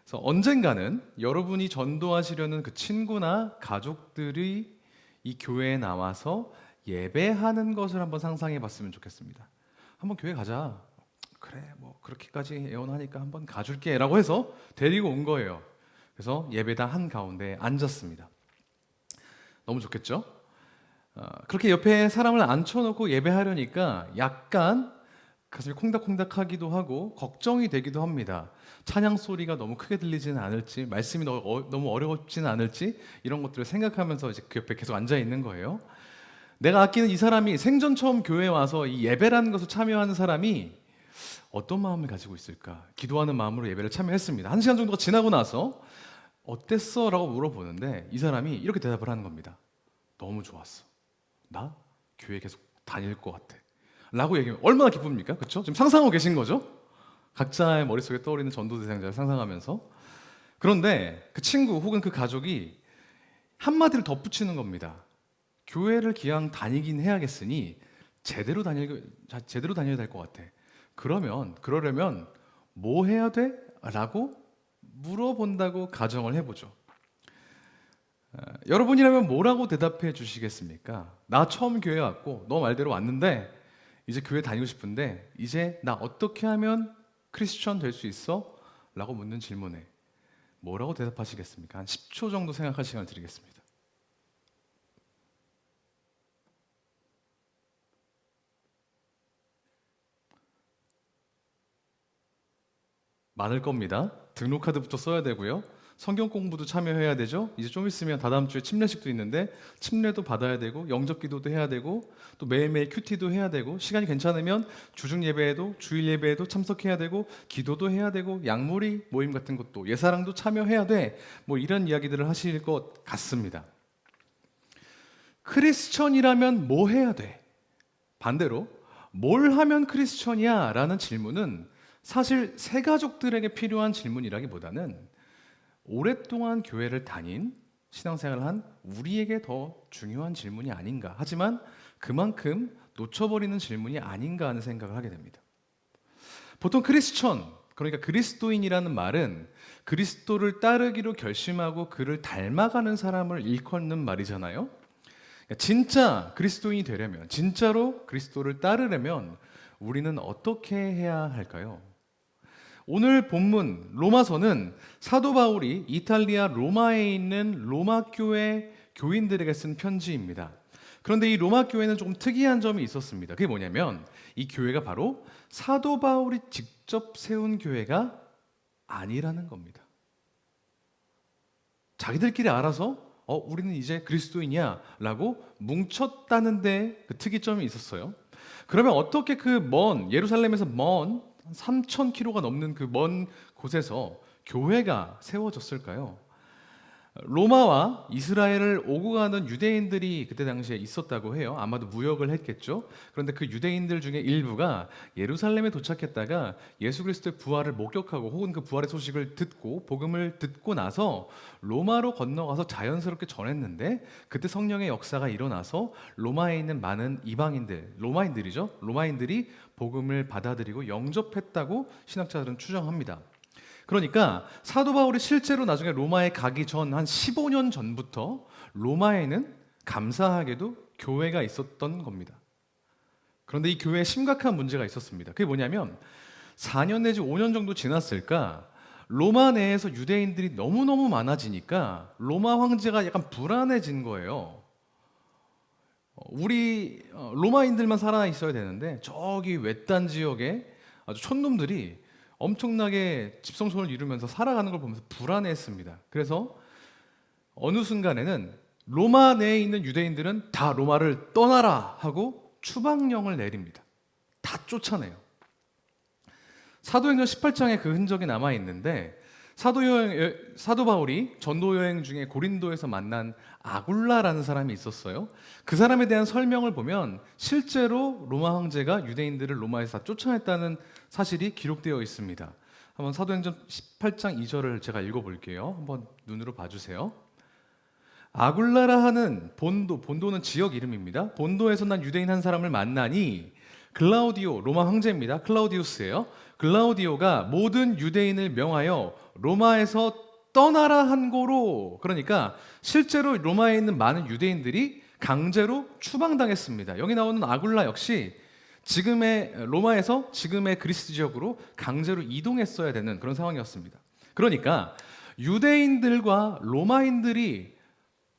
그래서 언젠가는 여러분이 전도하시려는 그 친구나 가족들이 이 교회에 나와서 예배하는 것을 한번 상상해 봤으면 좋겠습니다. 한번 교회 가자. 그래, 뭐 그렇게까지 애원하니까 한번 가줄게 라고 해서 데리고 온 거예요. 그래서 예배당 한가운데 앉았습니다. 너무 좋겠죠? 그렇게 옆에 사람을 앉혀놓고 예배하려니까 약간 가슴이 콩닥콩닥하기도 하고 걱정이 되기도 합니다. 찬양 소리가 너무 크게 들리지는 않을지, 말씀이 너무 어렵지는 않을지, 이런 것들을 생각하면서 이제 그 옆에 계속 앉아 있는 거예요. 내가 아끼는 이 사람이 생전 처음 교회에 와서 이 예배라는 것을 참여하는 사람이 어떤 마음을 가지고 있을까? 기도하는 마음으로 예배를 참여했습니다. 1시간 정도가 지나고 나서 어땠어? 라고 물어보는데 이 사람이 이렇게 대답을 하는 겁니다. 너무 좋았어. 나 교회 계속 다닐 것 같아. 라고 얘기하면 얼마나 기쁩니까? 그렇죠? 지금 상상하고 계신 거죠? 각자의 머릿속에 떠오르는 전도 대상자를 상상하면서. 그런데 그 친구 혹은 그 가족이 한마디를 덧붙이는 겁니다. 교회를 기왕 다니긴 해야겠으니 제대로 다녀야 될 것 같아. 그러려면 뭐 해야 돼? 라고 물어본다고 가정을 해보죠. 여러분이라면 뭐라고 대답해 주시겠습니까? 나 처음 교회 왔고 너 말대로 왔는데 이제 교회 다니고 싶은데 이제 나 어떻게 하면 크리스천 될 수 있어? 라고 묻는 질문에 뭐라고 대답하시겠습니까? 한 10초 정도 생각할 시간을 드리겠습니다. 많을 겁니다. 등록카드부터 써야 되고요. 성경 공부도 참여해야 되죠. 이제 좀 있으면 다다음 주에 침례식도 있는데 침례도 받아야 되고 영접 기도도 해야 되고 또 매일매일 큐티도 해야 되고 시간이 괜찮으면 주중 예배에도 주일 예배에도 참석해야 되고 기도도 해야 되고 양무리 모임 같은 것도 예사랑도 참여해야 돼. 뭐 이런 이야기들을 하실 것 같습니다. 크리스천이라면 뭐 해야 돼? 반대로 뭘 하면 크리스천이야? 라는 질문은 사실 새 가족들에게 필요한 질문이라기보다는 오랫동안 교회를 다닌 신앙생활을 한 우리에게 더 중요한 질문이 아닌가. 하지만 그만큼 놓쳐버리는 질문이 아닌가 하는 생각을 하게 됩니다. 보통 크리스천, 그러니까 그리스도인이라는 말은 그리스도를 따르기로 결심하고 그를 닮아가는 사람을 일컫는 말이잖아요. 진짜 그리스도인이 되려면, 진짜로 그리스도를 따르려면 우리는 어떻게 해야 할까요? 오늘 본문 로마서는 사도 바울이 이탈리아 로마에 있는 로마 교회 교인들에게 쓴 편지입니다. 그런데 이 로마 교회는 조금 특이한 점이 있었습니다. 그게 뭐냐면 이 교회가 바로 사도 바울이 직접 세운 교회가 아니라는 겁니다. 자기들끼리 알아서 우리는 이제 그리스도인이야 라고 뭉쳤다는데 그 특이점이 있었어요. 그러면 어떻게 그 먼 예루살렘에서 먼 3,000km가 넘는 그 먼 곳에서 교회가 세워졌을까요? 로마와 이스라엘을 오고 가는 유대인들이 그때 당시에 있었다고 해요. 아마도 무역을 했겠죠. 그런데 그 유대인들 중에 일부가 예루살렘에 도착했다가 예수 그리스도의 부활을 목격하고 혹은 그 부활의 소식을 듣고 복음을 듣고 나서 로마로 건너가서 자연스럽게 전했는데 그때 성령의 역사가 일어나서 로마에 있는 많은 이방인들, 로마인들이 복음을 받아들이고 영접했다고 신학자들은 추정합니다. 그러니까 사도 바울이 실제로 나중에 로마에 가기 전 한 15년 전부터 로마에는 감사하게도 교회가 있었던 겁니다. 그런데 이 교회에 심각한 문제가 있었습니다. 그게 뭐냐면 4년 내지 5년 정도 지났을까 로마 내에서 유대인들이 너무너무 많아지니까 로마 황제가 약간 불안해진 거예요. 우리 로마인들만 살아 있어야 되는데 저기 외딴 지역에 아주 촌놈들이 엄청나게 집성촌을 이루면서 살아가는 걸 보면서 불안해했습니다. 그래서 어느 순간에는 로마 내에 있는 유대인들은 다 로마를 떠나라 하고 추방령을 내립니다. 다 쫓아내요. 사도행전 18장에 그 흔적이 남아 있는데 사도 바울이 전도 여행 중에 고린도에서 만난 아굴라라는 사람이 있었어요. 그 사람에 대한 설명을 보면 실제로 로마 황제가 유대인들을 로마에서 다 쫓아냈다는 사실이 기록되어 있습니다. 한번 사도행전 18장 2절을 제가 읽어볼게요. 한번 눈으로 봐주세요. 아굴라라 하는 본도는 지역 이름입니다. 본도에서 난 유대인 한 사람을 만나니 글라우디오, 로마 황제입니다. 클라우디우스예요. 글라우디오가 모든 유대인을 명하여 로마에서 떠나라 한 고로, 그러니까 실제로 로마에 있는 많은 유대인들이 강제로 추방당했습니다. 여기 나오는 아굴라 역시 지금의 로마에서 지금의 그리스 지역으로 강제로 이동했어야 되는 그런 상황이었습니다. 그러니까 유대인들과 로마인들이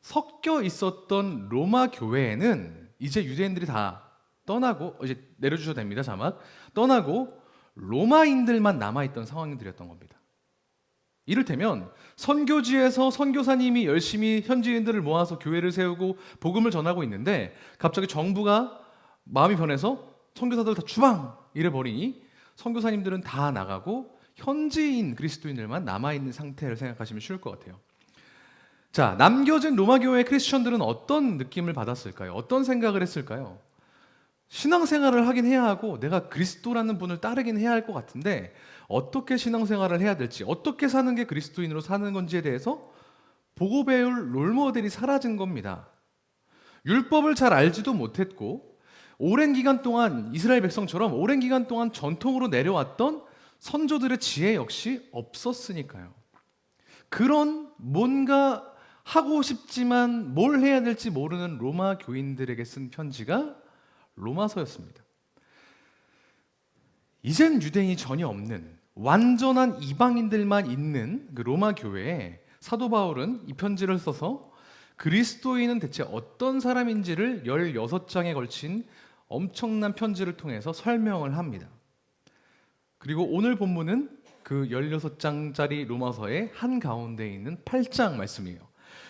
섞여 있었던 로마 교회에는 이제 유대인들이 다 떠나고, 이제 내려주셔도 됩니다. 자막. 떠나고 로마인들만 남아있던 상황들이었던 겁니다. 이를테면 선교지에서 선교사님이 열심히 현지인들을 모아서 교회를 세우고 복음을 전하고 있는데 갑자기 정부가 마음이 변해서 선교사들 다 추방 이래 버리니 선교사님들은 다 나가고 현지인 그리스도인들만 남아있는 상태를 생각하시면 쉬울 것 같아요. 자, 남겨진 로마 교회의 크리스천들은 어떤 느낌을 받았을까요? 어떤 생각을 했을까요? 신앙생활을 하긴 해야 하고 내가 그리스도라는 분을 따르긴 해야 할 것 같은데 어떻게 신앙생활을 해야 될지, 어떻게 사는 게 그리스도인으로 사는 건지에 대해서 보고 배울 롤모델이 사라진 겁니다. 율법을 잘 알지도 못했고 오랜 기간 동안 이스라엘 백성처럼 오랜 기간 동안 전통으로 내려왔던 선조들의 지혜 역시 없었으니까요. 그런 뭔가 하고 싶지만 뭘 해야 될지 모르는 로마 교인들에게 쓴 편지가 로마서였습니다. 이젠 유대인이 전혀 없는 완전한 이방인들만 있는 그 로마 교회에 사도 바울은 이 편지를 써서 그리스도인은 대체 어떤 사람인지를 16장에 걸친 엄청난 편지를 통해서 설명을 합니다. 그리고 오늘 본문은 그 16장짜리 로마서의 한가운데 있는 8장 말씀이에요.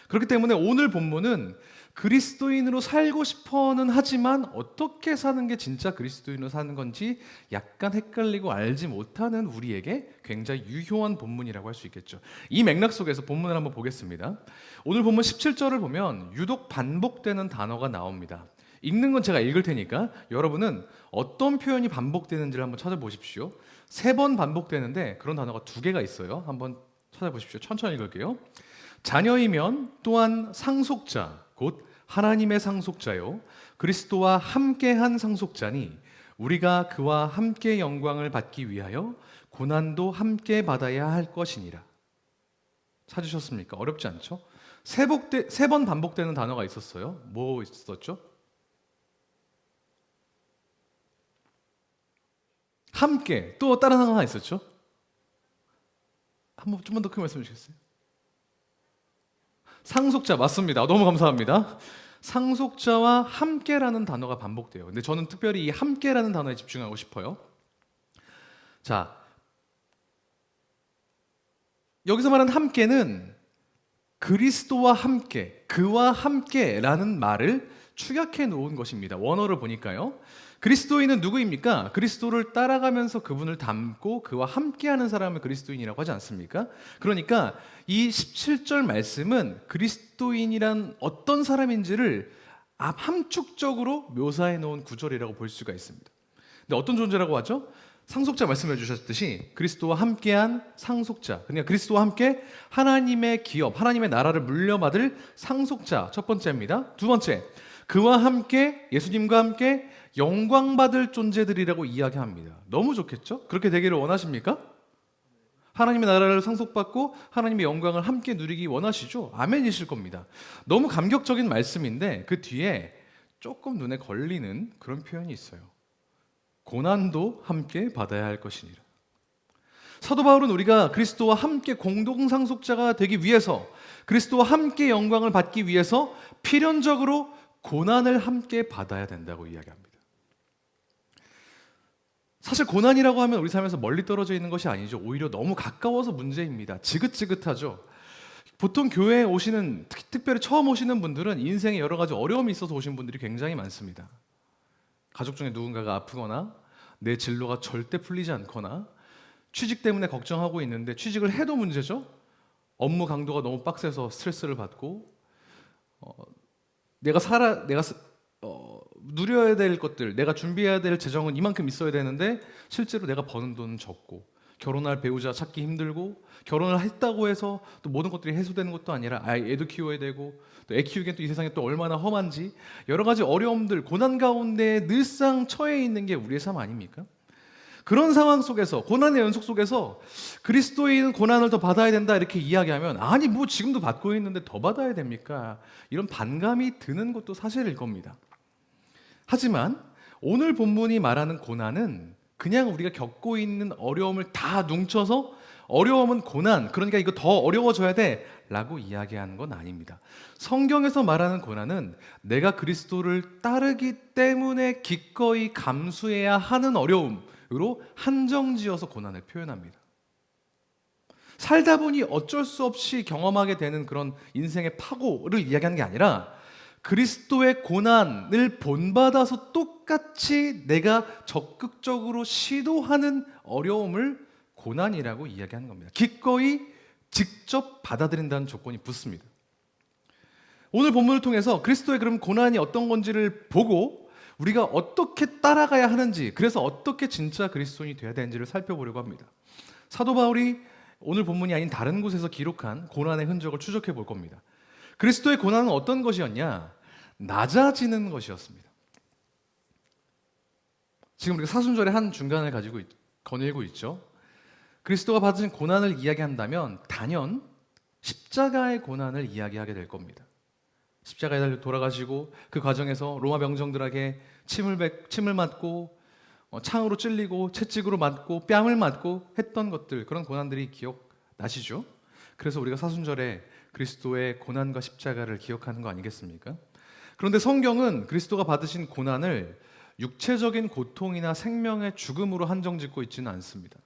그렇기 때문에 오늘 본문은 그리스도인으로 살고 싶어는 하지만 어떻게 사는 게 진짜 그리스도인으로 사는 건지 약간 헷갈리고 알지 못하는 우리에게 굉장히 유효한 본문이라고 할 수 있겠죠. 이 맥락 속에서 본문을 한번 보겠습니다. 오늘 본문 17절을 보면 유독 반복되는 단어가 나옵니다. 읽는 건 제가 읽을 테니까 여러분은 어떤 표현이 반복되는지를 한번 찾아보십시오. 3번 반복되는데 그런 단어가 2개가 있어요. 한번 찾아보십시오. 천천히 읽을게요. 자녀이면 또한 상속자, 곧 하나님의 상속자요 그리스도와 함께한 상속자니 우리가 그와 함께 영광을 받기 위하여 고난도 함께 받아야 할 것이니라. 찾으셨습니까? 어렵지 않죠? 3번 반복되는 단어가 있었어요. 뭐 있었죠? 함께. 또 다른 하나 있었죠? 한번 좀만 더 크게 말씀해 주시겠어요? 상속자 맞습니다. 너무 감사합니다. 상속자와 함께라는 단어가 반복돼요. 근데 저는 특별히 이 함께라는 단어에 집중하고 싶어요. 자, 여기서 말하는 함께는 그리스도와 함께, 그와 함께라는 말을 축약해 놓은 것입니다. 원어를 보니까요. 그리스도인은 누구입니까? 그리스도를 따라가면서 그분을 닮고 그와 함께하는 사람을 그리스도인이라고 하지 않습니까? 그러니까 이 17절 말씀은 그리스도인이란 어떤 사람인지를 함축적으로 묘사해 놓은 구절이라고 볼 수가 있습니다. 근데 어떤 존재라고 하죠? 상속자 말씀해 주셨듯이 그리스도와 함께한 상속자, 그러니까 그리스도와 함께 하나님의 기업, 하나님의 나라를 물려받을 상속자 첫 번째입니다. 두 번째, 그와 함께 예수님과 함께 영광받을 존재들이라고 이야기합니다. 너무 좋겠죠? 그렇게 되기를 원하십니까? 하나님의 나라를 상속받고 하나님의 영광을 함께 누리기 원하시죠? 아멘이실 겁니다. 너무 감격적인 말씀인데 그 뒤에 조금 눈에 걸리는 그런 표현이 있어요. 고난도 함께 받아야 할 것이니라. 사도 바울은 우리가 그리스도와 함께 공동상속자가 되기 위해서, 그리스도와 함께 영광을 받기 위해서 필연적으로 고난을 함께 받아야 된다고 이야기합니다. 사실 고난이라고 하면 우리 삶에서 멀리 떨어져 있는 것이 아니죠. 오히려 너무 가까워서 문제입니다. 지긋지긋하죠. 보통 교회에 오시는, 특별히 처음 오시는 분들은 인생에 여러 가지 어려움이 있어서 오신 분들이 굉장히 많습니다. 가족 중에 누군가가 아프거나 내 진로가 절대 풀리지 않거나 취직 때문에 걱정하고 있는데 취직을 해도 문제죠. 업무 강도가 너무 빡세서 스트레스를 받고 내가 누려야 될 것들, 내가 준비해야 될 재정은 이만큼 있어야 되는데 실제로 내가 버는 돈은 적고 결혼할 배우자 찾기 힘들고 결혼을 했다고 해서 또 모든 것들이 해소되는 것도 아니라 애도 키워야 되고 또 애 키우기엔 또 이 세상에 또 얼마나 험한지 여러 가지 어려움들, 고난 가운데 늘상 처해 있는 게 우리의 삶 아닙니까? 그런 상황 속에서, 고난의 연속 속에서 그리스도인 고난을 더 받아야 된다 이렇게 이야기하면 아니 뭐 지금도 받고 있는데 더 받아야 됩니까? 이런 반감이 드는 것도 사실일 겁니다. 하지만 오늘 본문이 말하는 고난은 그냥 우리가 겪고 있는 어려움을 다 뭉쳐서 어려움은 고난, 그러니까 이거 더 어려워져야 돼 라고 이야기하는 건 아닙니다. 성경에서 말하는 고난은 내가 그리스도를 따르기 때문에 기꺼이 감수해야 하는 어려움으로 한정지어서 고난을 표현합니다. 살다 보니 어쩔 수 없이 경험하게 되는 그런 인생의 파고를 이야기하는 게 아니라 그리스도의 고난을 본받아서 똑같이 내가 적극적으로 시도하는 어려움을 고난이라고 이야기하는 겁니다. 기꺼이 직접 받아들인다는 조건이 붙습니다. 오늘 본문을 통해서 그리스도의 그럼 고난이 어떤 건지를 보고 우리가 어떻게 따라가야 하는지, 그래서 어떻게 진짜 그리스도인이 되어야 되는지를 살펴보려고 합니다. 사도 바울이 오늘 본문이 아닌 다른 곳에서 기록한 고난의 흔적을 추적해 볼 겁니다. 그리스도의 고난은 어떤 것이었냐? 낮아지는 것이었습니다. 지금 우리가 사순절의 한 중간을 가지고 거닐고 있죠. 그리스도가 받으신 고난을 이야기한다면 단연 십자가의 고난을 이야기하게 될 겁니다. 십자가에 달려 돌아가시고 그 과정에서 로마 병정들에게 침을 맞고 창으로 찔리고 채찍으로 맞고 뺨을 맞고 했던 것들, 그런 고난들이 기억나시죠? 그래서 우리가 사순절에 그리스도의 고난과 십자가를 기억하는 거 아니겠습니까? 그런데 성경은 그리스도가 받으신 고난을 육체적인 고통이나 생명의 죽음으로 한정짓고 있지는 않습니다.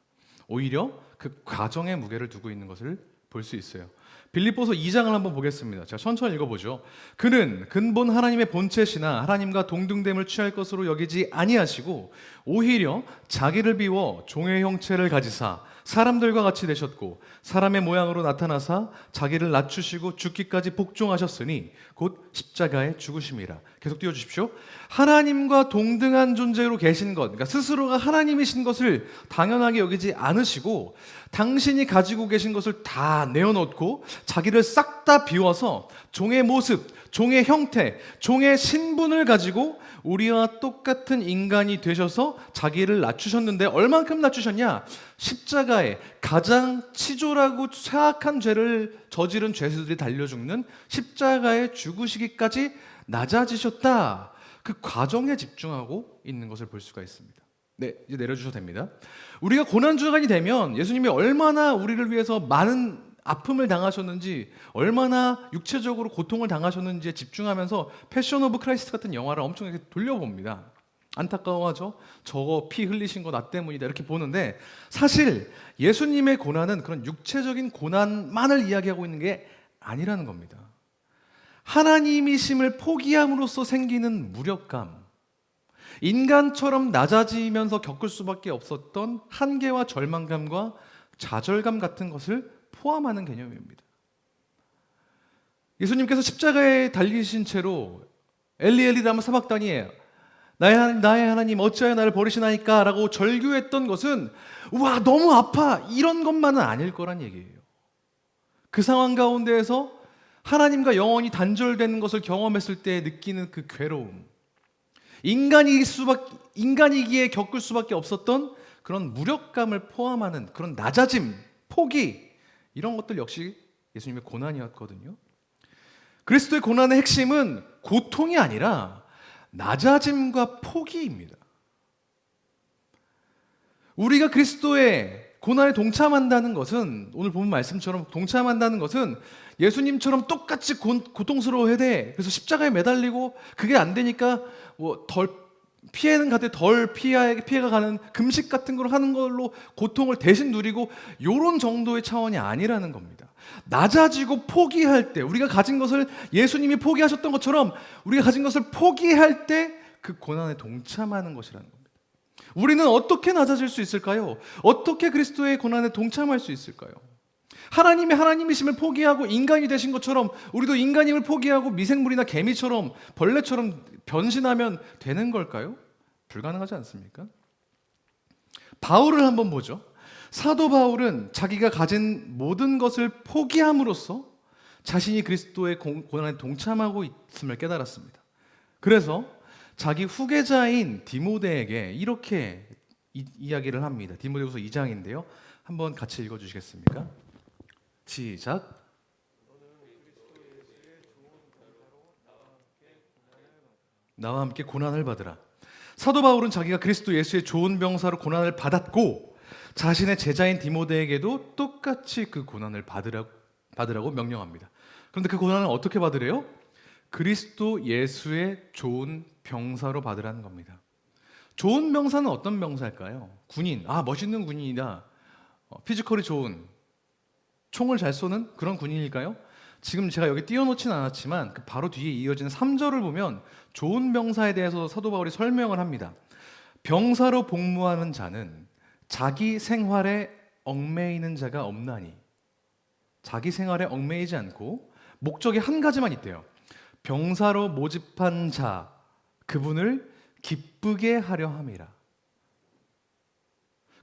오히려 그 과정에 무게를 두고 있는 것을 볼 수 있어요. 빌립보서 2장을 한번 보겠습니다. 제가 천천히 읽어보죠. 그는 근본 하나님의 본체시나 하나님과 동등됨을 취할 것으로 여기지 아니하시고 오히려 자기를 비워 종의 형체를 가지사 사람들과 같이 되셨고 사람의 모양으로 나타나사 자기를 낮추시고 죽기까지 복종하셨으니 곧 십자가에 죽으심이라. 계속 띄워주십시오. 하나님과 동등한 존재로 계신 것, 그러니까 스스로가 하나님이신 것을 당연하게 여기지 않으시고 당신이 가지고 계신 것을 다 내어놓고 자기를 싹 다 비워서 종의 모습, 종의 형태, 종의 신분을 가지고 우리와 똑같은 인간이 되셔서 자기를 낮추셨는데 얼만큼 낮추셨냐? 십자가에 가장 치졸하고 사악한 죄를 저지른 죄수들이 달려 죽는 십자가에 죽으시기까지 낮아지셨다. 그 과정에 집중하고 있는 것을 볼 수가 있습니다. 네, 이제 내려주셔도 됩니다. 우리가 고난주간이 되면 예수님이 얼마나 우리를 위해서 많은 아픔을 당하셨는지, 얼마나 육체적으로 고통을 당하셨는지에 집중하면서 패션 오브 크라이스트 같은 영화를 엄청 이렇게 돌려봅니다. 안타까워하죠? 저거 피 흘리신 거 나 때문이다 이렇게 보는데 사실 예수님의 고난은 그런 육체적인 고난만을 이야기하고 있는 게 아니라는 겁니다. 하나님이심을 포기함으로써 생기는 무력감, 인간처럼 낮아지면서 겪을 수밖에 없었던 한계와 절망감과 좌절감 같은 것을 포함하는 개념입니다. 예수님께서 십자가에 달리신 채로 엘리 엘리 라마 사박다니 나의 하나님 어찌하여 나를 버리시나이까 라고 절규했던 것은 와 너무 아파 이런 것만은 아닐 거란 얘기예요. 그 상황 가운데에서 하나님과 영원히 단절되는 것을 경험했을 때 느끼는 그 괴로움, 인간이기에 겪을 수밖에 없었던 그런 무력감을 포함하는 그런 낮아짐, 포기, 이런 것들 역시 예수님의 고난이었거든요. 그리스도의 고난의 핵심은 고통이 아니라 낮아짐과 포기입니다. 우리가 그리스도의 고난에 동참한다는 것은, 오늘 본 말씀처럼 동참한다는 것은 예수님처럼 똑같이 고통스러워야 돼. 그래서 십자가에 매달리고 그게 안 되니까 덜 피해는 가되 덜 피해가 가는 금식 같은 걸 하는 걸로 고통을 대신 누리고 요런 정도의 차원이 아니라는 겁니다. 낮아지고 포기할 때, 우리가 가진 것을 예수님이 포기하셨던 것처럼 우리가 가진 것을 포기할 때 그 고난에 동참하는 것이라는 겁니다. 우리는 어떻게 낮아질 수 있을까요? 어떻게 그리스도의 고난에 동참할 수 있을까요? 하나님이 하나님이심을 포기하고 인간이 되신 것처럼 우리도 인간임을 포기하고 미생물이나 개미처럼 벌레처럼 변신하면 되는 걸까요? 불가능하지 않습니까? 바울을 한번 보죠. 사도 바울은 자기가 가진 모든 것을 포기함으로써 자신이 그리스도의 고난에 동참하고 있음을 깨달았습니다. 그래서 자기 후계자인 디모데에게 이렇게 이야기를 합니다. 디모데후서 2장인데요. 한번 같이 읽어주시겠습니까? 시작. 나와 함께 고난을 받으라. 사도 바울은 자기가 그리스도 예수의 좋은 병사로 고난을 받았고 자신의 제자인 디모데에게도 똑같이 그 고난을 받으라고 명령합니다. 그런데 그 고난을 어떻게 받으래요? 그리스도 예수의 좋은 병사로 받으라는 겁니다. 좋은 병사는 어떤 병사일까요? 군인, 멋있는 군인이다. 피지컬이 좋은, 총을 잘 쏘는 그런 군인일까요? 지금 제가 여기 띄워놓지는 않았지만 그 바로 뒤에 이어지는 3절을 보면 좋은 병사에 대해서 사도 바울이 설명을 합니다. 병사로 복무하는 자는 자기 생활에 얽매이는 자가 없나니, 자기 생활에 얽매이지 않고 목적이 한 가지만 있대요. 병사로 모집한 자, 그분을 기쁘게 하려 함이라.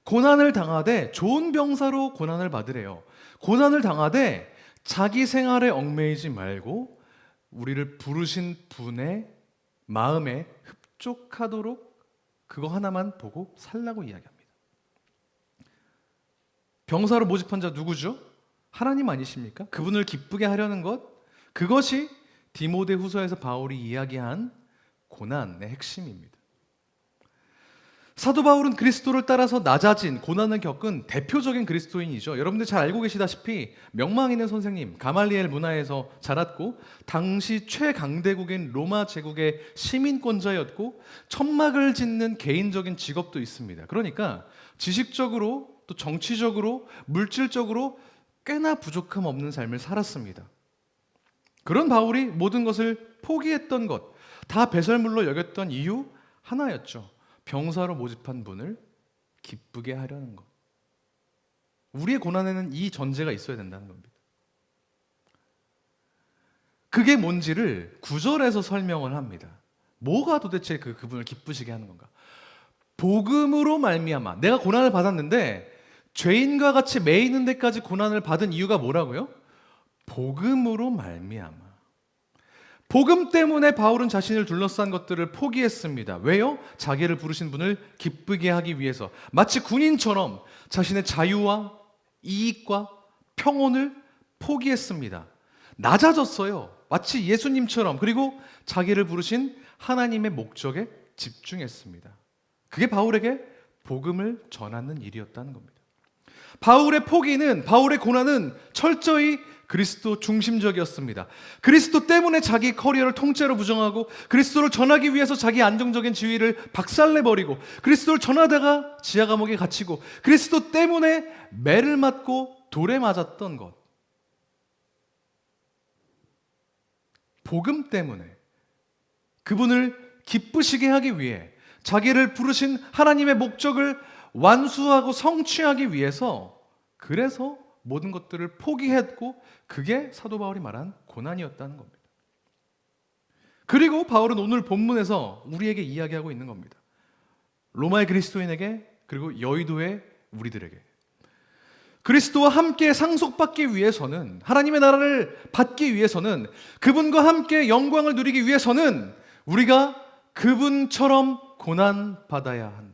고난을 당하되 좋은 병사로 고난을 받으래요. 고난을 당하되 자기 생활에 얽매이지 말고 우리를 부르신 분의 마음에 흡족하도록 그거 하나만 보고 살라고 이야기합니다. 병사로 모집한 자 누구죠? 하나님 아니십니까? 그분을 기쁘게 하려는 것, 그것이 디모데후서에서 바울이 이야기한 고난의 핵심입니다. 사도 바울은 그리스도를 따라서 낮아진 고난을 겪은 대표적인 그리스도인이죠. 여러분들 잘 알고 계시다시피 명망 있는 선생님, 가말리엘 문화에서 자랐고 당시 최강대국인 로마 제국의 시민권자였고 천막을 짓는 개인적인 직업도 있습니다. 그러니까 지식적으로 또 정치적으로 물질적으로 꽤나 부족함 없는 삶을 살았습니다. 그런 바울이 모든 것을 포기했던 것, 다 배설물로 여겼던 이유 하나였죠. 병사로 모집한 분을 기쁘게 하려는 것. 우리의 고난에는 이 전제가 있어야 된다는 겁니다. 그게 뭔지를 9절에서 설명을 합니다. 뭐가 도대체 그분을 기쁘시게 하는 건가? 복음으로 말미암아. 내가 고난을 받았는데 죄인과 같이 매이는 데까지 고난을 받은 이유가 뭐라고요? 복음으로 말미암아. 복음 때문에 바울은 자신을 둘러싼 것들을 포기했습니다. 왜요? 자기를 부르신 분을 기쁘게 하기 위해서. 마치 군인처럼 자신의 자유와 이익과 평온을 포기했습니다. 낮아졌어요. 마치 예수님처럼. 그리고 자기를 부르신 하나님의 목적에 집중했습니다. 그게 바울에게 복음을 전하는 일이었다는 겁니다. 바울의 포기는, 바울의 고난은 철저히 그리스도 중심적이었습니다. 그리스도 때문에 자기 커리어를 통째로 부정하고 그리스도를 전하기 위해서 자기 안정적인 지위를 박살내버리고 그리스도를 전하다가 지하 감옥에 갇히고 그리스도 때문에 매를 맞고 돌에 맞았던 것. 복음 때문에 그분을 기쁘시게 하기 위해 자기를 부르신 하나님의 목적을 완수하고 성취하기 위해서 그래서 모든 것들을 포기했고 그게 사도 바울이 말한 고난이었다는 겁니다. 그리고 바울은 오늘 본문에서 우리에게 이야기하고 있는 겁니다. 로마의 그리스도인에게 그리고 여의도의 우리들에게 그리스도와 함께 상속받기 위해서는 하나님의 나라를 받기 위해서는 그분과 함께 영광을 누리기 위해서는 우리가 그분처럼 고난받아야 한다.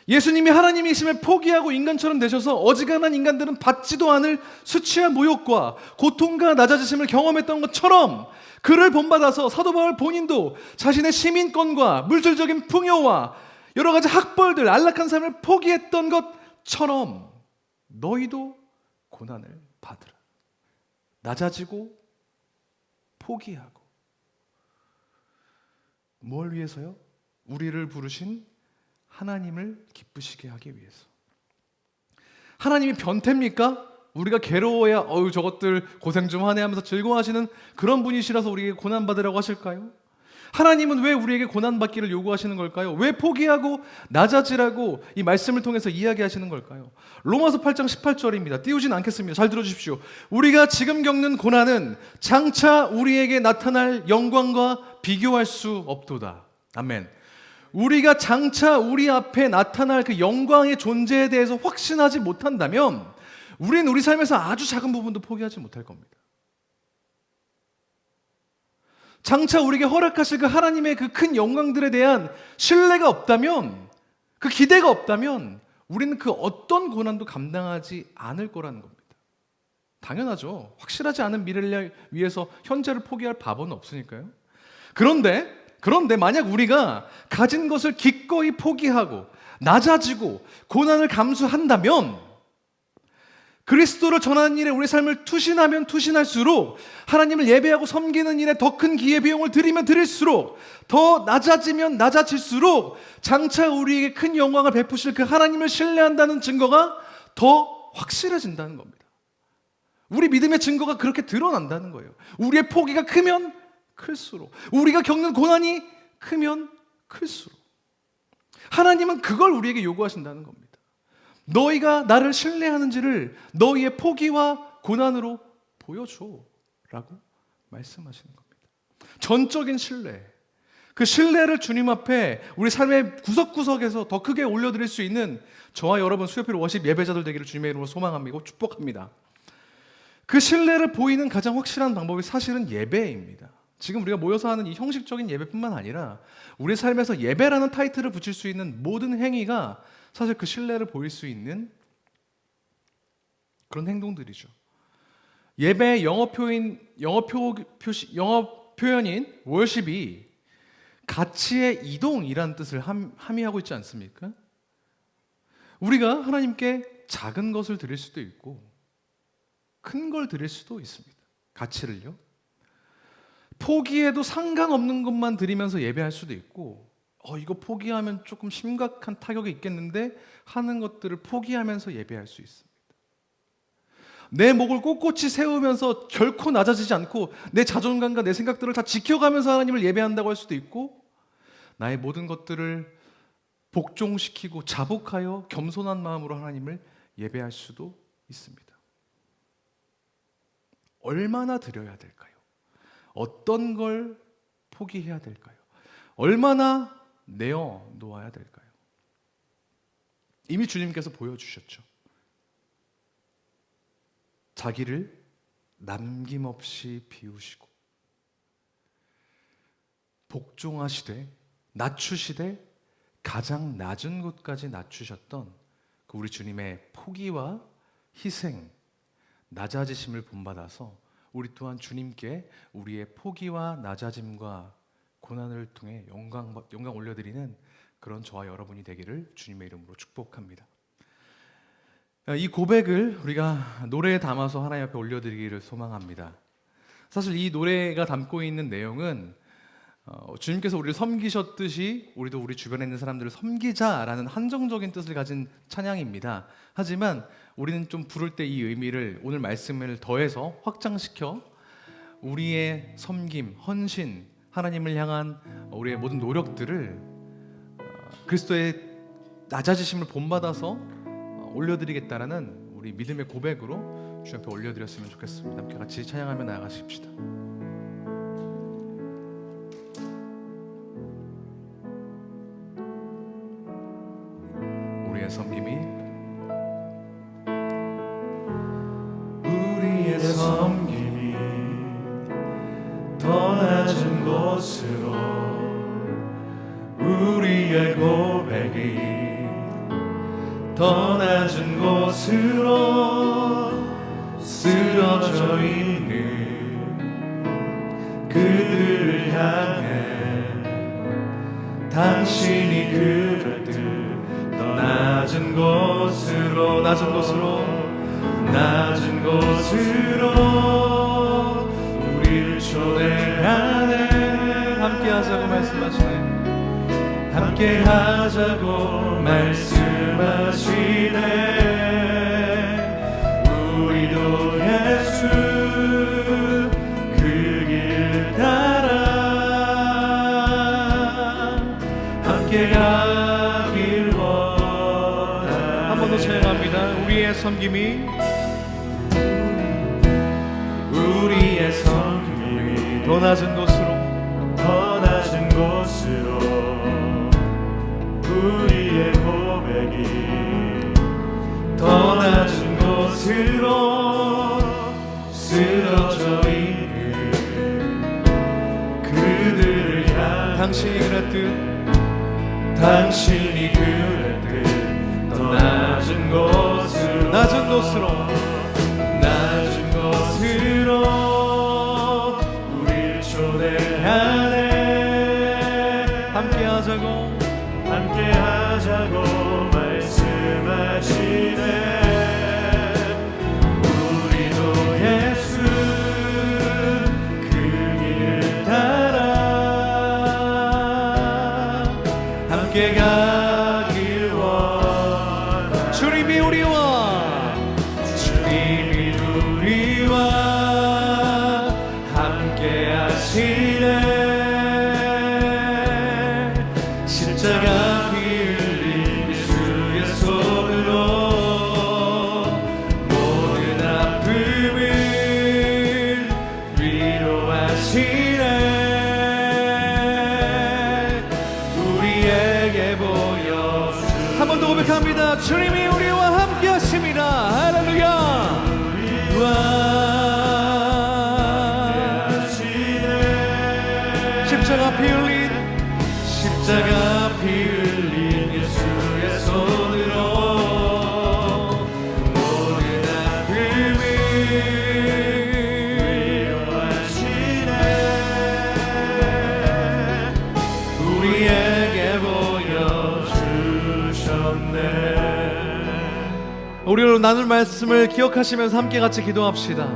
예수님이 하나님이심을 포기하고 인간처럼 되셔서 어지간한 인간들은 받지도 않을 수치와 모욕과 고통과 낮아지심을 경험했던 것처럼 그를 본받아서 사도 바울 본인도 자신의 시민권과 물질적인 풍요와 여러 가지 학벌들, 안락한 삶을 포기했던 것처럼 너희도 고난을 받으라. 낮아지고 포기하고. 뭘 위해서요? 우리를 부르신 하나님을 기쁘시게 하기 위해서. 하나님이 변태입니까? 우리가 괴로워야 어유 저것들 고생 좀 하네 하면서 즐거워하시는 그런 분이시라서 우리에게 고난받으라고 하실까요? 하나님은 왜 우리에게 고난받기를 요구하시는 걸까요? 왜 포기하고 낮아지라고 이 말씀을 통해서 이야기하시는 걸까요? 로마서 8장 18절입니다. 띄우진 않겠습니다. 잘 들어주십시오. 우리가 지금 겪는 고난은 장차 우리에게 나타날 영광과 비교할 수 없도다. 아멘. 우리가 장차 우리 앞에 나타날 그 영광의 존재에 대해서 확신하지 못한다면 우리는 우리 삶에서 아주 작은 부분도 포기하지 못할 겁니다. 장차 우리에게 허락하실 그 하나님의 그 큰 영광들에 대한 신뢰가 없다면, 그 기대가 없다면 우리는 그 어떤 고난도 감당하지 않을 거라는 겁니다. 당연하죠. 확실하지 않은 미래를 위해서 현재를 포기할 바보는 없으니까요. 그런데 만약 우리가 가진 것을 기꺼이 포기하고 낮아지고 고난을 감수한다면 그리스도를 전하는 일에 우리 삶을 투신하면 투신할수록 하나님을 예배하고 섬기는 일에 더 큰 기회비용을 드리면 드릴수록 더 낮아지면 낮아질수록 장차 우리에게 큰 영광을 베푸실 그 하나님을 신뢰한다는 증거가 더 확실해진다는 겁니다. 우리 믿음의 증거가 그렇게 드러난다는 거예요. 우리의 포기가 크면 클수록, 우리가 겪는 고난이 크면 클수록 하나님은 그걸 우리에게 요구하신다는 겁니다. 너희가 나를 신뢰하는지를 너희의 포기와 고난으로 보여줘 라고 말씀하시는 겁니다. 전적인 신뢰, 그 신뢰를 주님 앞에 우리 삶의 구석구석에서 더 크게 올려드릴 수 있는 저와 여러분 수요필 워십 예배자들 되기를 주님의 이름으로 소망합니다. 축복합니다. 그 신뢰를 보이는 가장 확실한 방법이 사실은 예배입니다. 지금 우리가 모여서 하는 이 형식적인 예배뿐만 아니라 우리 삶에서 예배라는 타이틀을 붙일 수 있는 모든 행위가 사실 그 신뢰를 보일 수 있는 그런 행동들이죠. 예배의 영어 표현인 월십이 가치의 이동이라는 뜻을 함의하고 있지 않습니까? 우리가 하나님께 작은 것을 드릴 수도 있고 큰 걸 드릴 수도 있습니다. 가치를요. 포기해도 상관없는 것만 드리면서 예배할 수도 있고 이거 포기하면 조금 심각한 타격이 있겠는데 하는 것들을 포기하면서 예배할 수 있습니다. 내 목을 꼿꼿이 세우면서 결코 낮아지지 않고 내 자존감과 내 생각들을 다 지켜가면서 하나님을 예배한다고 할 수도 있고 나의 모든 것들을 복종시키고 자복하여 겸손한 마음으로 하나님을 예배할 수도 있습니다. 얼마나 드려야 될까요? 어떤 걸 포기해야 될까요? 얼마나 내어 놓아야 될까요? 이미 주님께서 보여주셨죠. 자기를 남김없이 비우시고 복종하시되 낮추시되 가장 낮은 곳까지 낮추셨던 그 우리 주님의 포기와 희생, 낮아지심을 본받아서 우리 또한 주님께 우리의 포기와 낮아짐과 고난을 통해 영광 올려드리는 그런 저와 여러분이 되기를 주님의 이름으로 축복합니다. 이 고백을 우리가 노래에 담아서 하나님 앞에 올려드리기를 소망합니다. 사실 이 노래가 담고 있는 내용은 주님께서 우리를 섬기셨듯이 우리도 우리 주변에 있는 사람들을 섬기자라는 한정적인 뜻을 가진 찬양입니다. 하지만 우리는 좀 부를 때 이 의미를 오늘 말씀을 더해서 확장시켜 우리의 섬김, 헌신, 하나님을 향한 우리의 모든 노력들을 그리스도의 낮아지심을 본받아서 올려드리겠다라는 우리 믿음의 고백으로 주님 앞에 올려드렸으면 좋겠습니다. 함께 같이 찬양하며 나아가십시다. 우리의 섬김이 우리의 섬김이 더 낮은 곳으로 우리의 고백이 더 낮은 곳으로 쓰러져 있는 그들을 향해 당신이 그럴 때 낮은 곳으로 낮은 곳으로 우리를 초대하네. 함께하자고 말씀하시네. 함께하자고 말씀하시네. 우리도 예수 그 길 따라 함께하길 원하네. 한 번 더 찬양합니다. 우리의 섬김이 우리의 섬김이 더 낮은 곳으로 더 낮은 곳으로 우리의 고백이 더 낮은 곳으로 쓰러져 있는 그들을 향해 당신이 그랬듯 당신이 그랬듯 더 낮은 곳으로 낮은 곳으로 낮은 곳으로 우리를 초대하네. 함께하자고 함께하자고 말씀하시네. 우리도 예수 그 길을 따라 함께 가길 원하네. 주님이 우리와 함께 하시네. 십자가 피 흘린 예수의 손으로 모든 아픔을 위로하시네. 우리에게 보여준 한 번 더 고백합니다. 주님이 우리와 함께 하십니다. 할렐루야. 십자가 피 흘린 예수의 손으로 모든 아픔을 위로하시네. 우리에게 보여주셨네. 우리로 나눌 말씀을 기억하시면서 함께 같이 기도합시다.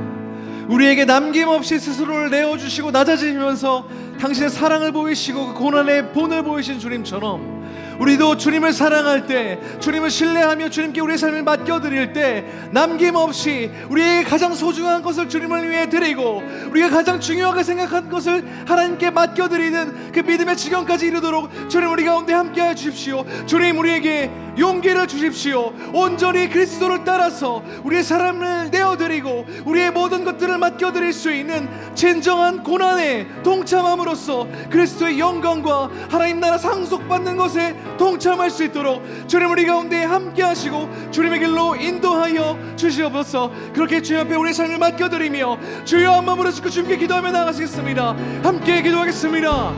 우리에게 남김없이 스스로를 내어주시고 낮아지면서 당신의 사랑을 보이시고 그 고난의 본을 보이신 주님처럼 우리도 주님을 사랑할 때, 주님을 신뢰하며 주님께 우리의 삶을 맡겨드릴 때 남김없이 우리에게 가장 소중한 것을 주님을 위해 드리고 우리가 가장 중요하게 생각한 것을 하나님께 맡겨드리는 그 믿음의 지경까지 이르도록 주님 우리 가운데 함께하여 주십시오. 주님 우리에게 용기를 주십시오. 온전히 그리스도를 따라서 우리의 사람을 내어드리고 우리의 모든 것들을 맡겨드릴 수 있는 진정한 고난에 동참함으로써 그리스도의 영광과 하나님 나라 상속받는 것에 동참할 수 있도록 주님 우리 가운데 함께 하시고 주님의 길로 인도하여 주시옵소서. 그렇게 주님 앞에 우리의 삶을 맡겨드리며 주여 한 마음으로 짓고 주님께 기도하며 나가시겠습니다. 함께 기도하겠습니다.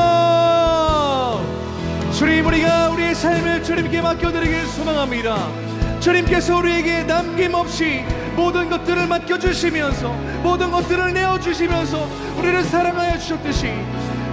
주여, 주님 우리가 우리의 삶을 주님께 맡겨드리길 소망합니다. 주님께서 우리에게 남김없이 모든 것들을 맡겨주시면서 모든 것들을 내어주시면서 우리를 사랑하여 주셨듯이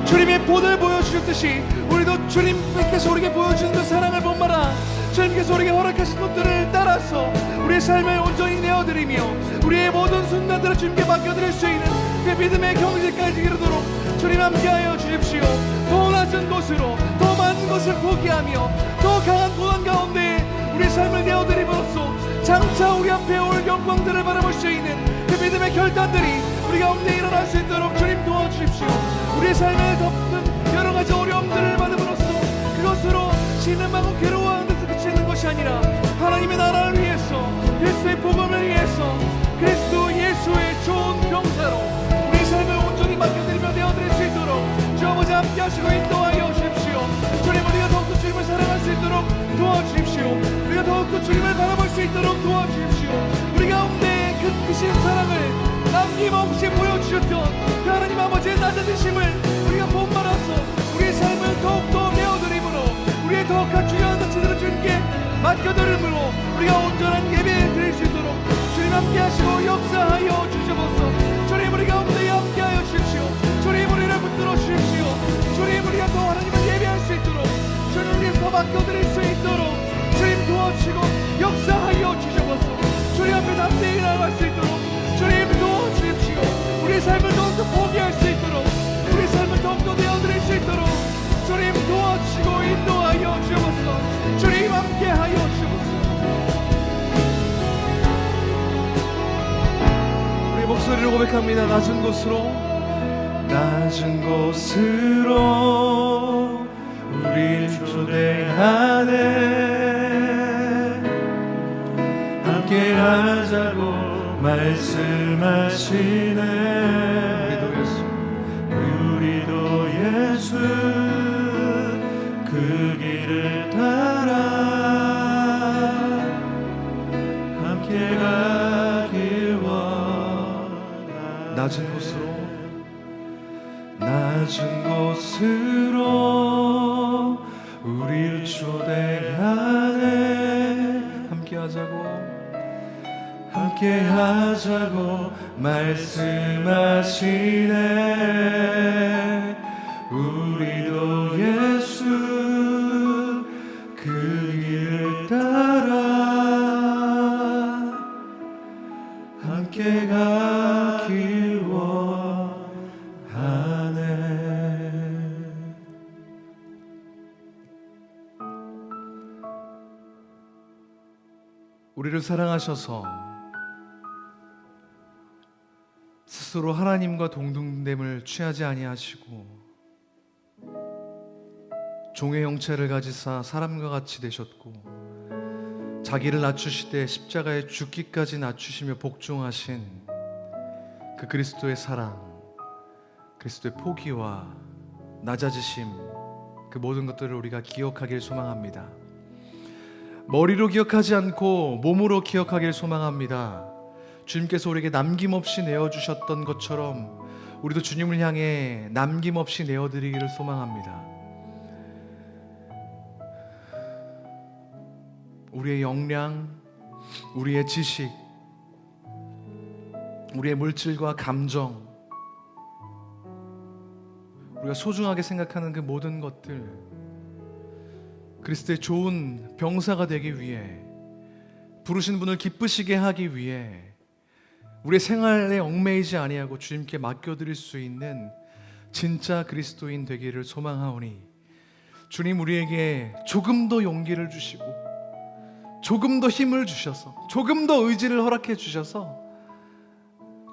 주님의 본을 보여주셨듯이 우리도 주님께서 우리에게 보여주는 그 사랑을 본받아 주님께서 우리에게 허락하신 것들을 따라서 우리의 삶을 온전히 내어드리며 우리의 모든 순간들을 주님께 맡겨드릴 수 있는 그 믿음의 경지까지 이르도록 주님 함께하여 주십시오. 더 낮은 곳으로 더 많은 것을 포기하며 더 강한 고난 가운데 우리의 삶을 내어드림으로써 장차 우리 앞에 올 영광들을 바라볼 수 있는 그 믿음의 결단들이 우리 가운데 일어날 수 있도록 주님 도와주십시오. 우리의 삶에 덮는 여러 가지 어려움들을 받음으로써 그것으로 신음하고 괴로워하는 데서 그치는 것이 아니라 하나님의 나라를 위해서 그리스도의 복음을 위해서 그리스도 예수의 좋은 병사로 우리 삶을 온전히 맡겨드리며 내어드릴 수 있도록 주 아버지 함께 하시고 인도하여 주십시오. 주님 우리가 더욱더 주님을 사랑할 수 있도록 도와주십시오. 우리가 더욱더 주님을 바라볼 수 있도록 도와주십시오. 우리 가운데 크신 사랑을 남김없이 보여주셨던 그 하나님 아버지의 낮아지심을 우리가 본받아서 우리의 삶을 더욱더 내어드림으로 우리의 더욱한 중요한 가치들을 주님께 맡겨드림으로 우리가 온전한 예배 드릴 수 있도록 주님 함께 하시고 역사하여 주시옵소서. 주님 우리 가운데 함께하여 주십시오. 주님 우리를 붙들어 주십시오. 주님 우리가 더 하나님을 예배할 수 있도록 주님 우리에서 더 맡겨드릴 수 있도록 주님 도와주시고 역사하여 주셔서 주님 앞에 담대히 나아갈 수 있도록 주님 도와주십시오. 우리의 삶을 더욱더 포기할 수 있도록 우리의 삶을 더욱더 내어드릴 수 있도록 주님 도와주시고 인도하여 주옵소서. 주님 함께하여 주옵소서. 우리 목소리로 고백합니다. 낮은 곳으로 우리 초대하네. 함께하자고 말씀하시네. 우리도 예수 그 길을 따라 함께 가길 원하네. 낮은 곳으로 우리를 초대하네. 함께하자고 말씀하시네. 우리도 예수 그 길을 따라 함께 가길 원하네. 우리를 사랑하셔서 스스로 하나님과 동등됨을 취하지 아니하시고 종의 형체를 가지사 사람과 같이 되셨고 자기를 낮추시되 십자가에 죽기까지 낮추시며 복종하신 그 그리스도의 사랑, 그리스도의 포기와 낮아지심, 그 모든 것들을 우리가 기억하길 소망합니다. 머리로 기억하지 않고 몸으로 기억하길 소망합니다. 주님께서 우리에게 남김없이 내어주셨던 것처럼 우리도 주님을 향해 남김없이 내어드리기를 소망합니다. 우리의 역량, 우리의 지식, 우리의 물질과 감정, 우리가 소중하게 생각하는 그 모든 것들, 그리스도의 좋은 병사가 되기 위해, 부르신 분을 기쁘시게 하기 위해 우리의 생활에 얽매이지 아니하고 주님께 맡겨드릴 수 있는 진짜 그리스도인 되기를 소망하오니 주님 우리에게 조금 더 용기를 주시고 조금 더 힘을 주셔서 조금 더 의지를 허락해 주셔서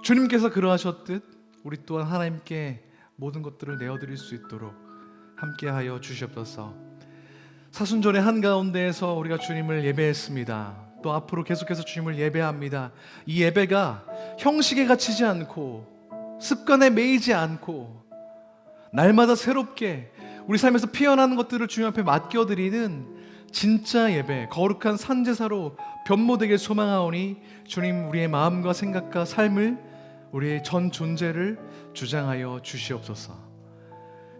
주님께서 그러하셨듯 우리 또한 하나님께 모든 것들을 내어드릴 수 있도록 함께하여 주시옵소서. 사순절의 한가운데에서 우리가 주님을 예배했습니다. 또 앞으로 계속해서 주님을 예배합니다. 이 예배가 형식에 갇히지 않고 습관에 매이지 않고 날마다 새롭게 우리 삶에서 피어나는 것들을 주님 앞에 맡겨드리는 진짜 예배, 거룩한 산제사로 변모되길 소망하오니 주님 우리의 마음과 생각과 삶을, 우리의 전 존재를 주장하여 주시옵소서.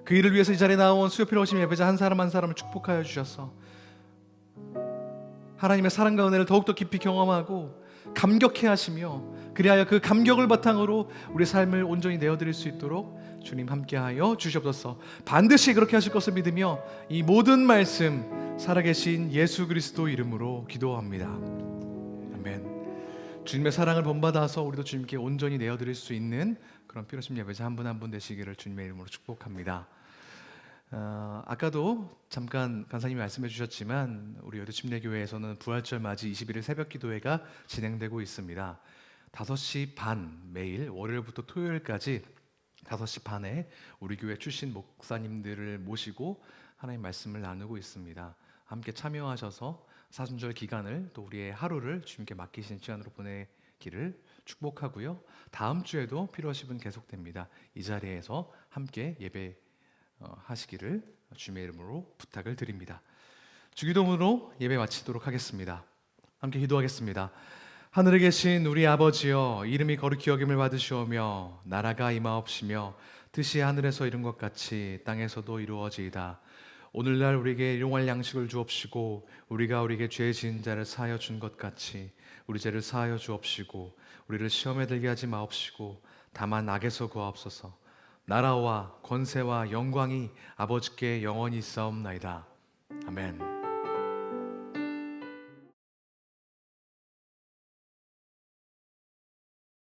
그 일을 위해서 이 자리에 나온 수요필 오심 예배자 한 사람 한 사람을 축복하여 주셔서 하나님의 사랑과 은혜를 더욱더 깊이 경험하고 감격해 하시며 그리하여 그 감격을 바탕으로 우리 삶을 온전히 내어드릴 수 있도록 주님 함께하여 주시옵소서. 반드시 그렇게 하실 것을 믿으며 이 모든 말씀 살아계신 예수 그리스도 이름으로 기도합니다. 아멘. 주님의 사랑을 본받아서 우리도 주님께 온전히 내어드릴 수 있는 그런 필요하신 예배자 한 분 한 분 되시기를 주님의 이름으로 축복합니다. 아까도 잠깐 간사님이 말씀해 주셨지만 우리 여대 침례교회에서는 부활절 맞이 21일 새벽 기도회가 진행되고 있습니다. 5시 반 매일 월요일부터 토요일까지 5시 반에 우리 교회 출신 목사님들을 모시고 하나님 말씀을 나누고 있습니다. 함께 참여하셔서 사순절 기간을 또 우리의 하루를 주님께 맡기신 시간으로 보내기를 축복하고요. 다음 주에도 필요하신 분 계속됩니다. 이 자리에서 함께 예배 하시기를 주님의 이름으로 부탁을 드립니다. 주기도문으로 예배 마치도록 하겠습니다. 함께 기도하겠습니다. 하늘에 계신 우리 아버지여, 이름이 거룩히 여김을 받으시오며 나라가 임하옵시며 뜻이 하늘에서 이룬 것 같이 땅에서도 이루어지이다. 오늘날 우리에게 일용할 양식을 주옵시고 우리가 우리에게 죄 지은 자를 사하여 준 것 같이 우리 죄를 사하여 주옵시고 우리를 시험에 들게 하지 마옵시고 다만 악에서 구하옵소서. 나라와 권세와 영광이 아버지께 영원히 있사옵나이다. 아멘.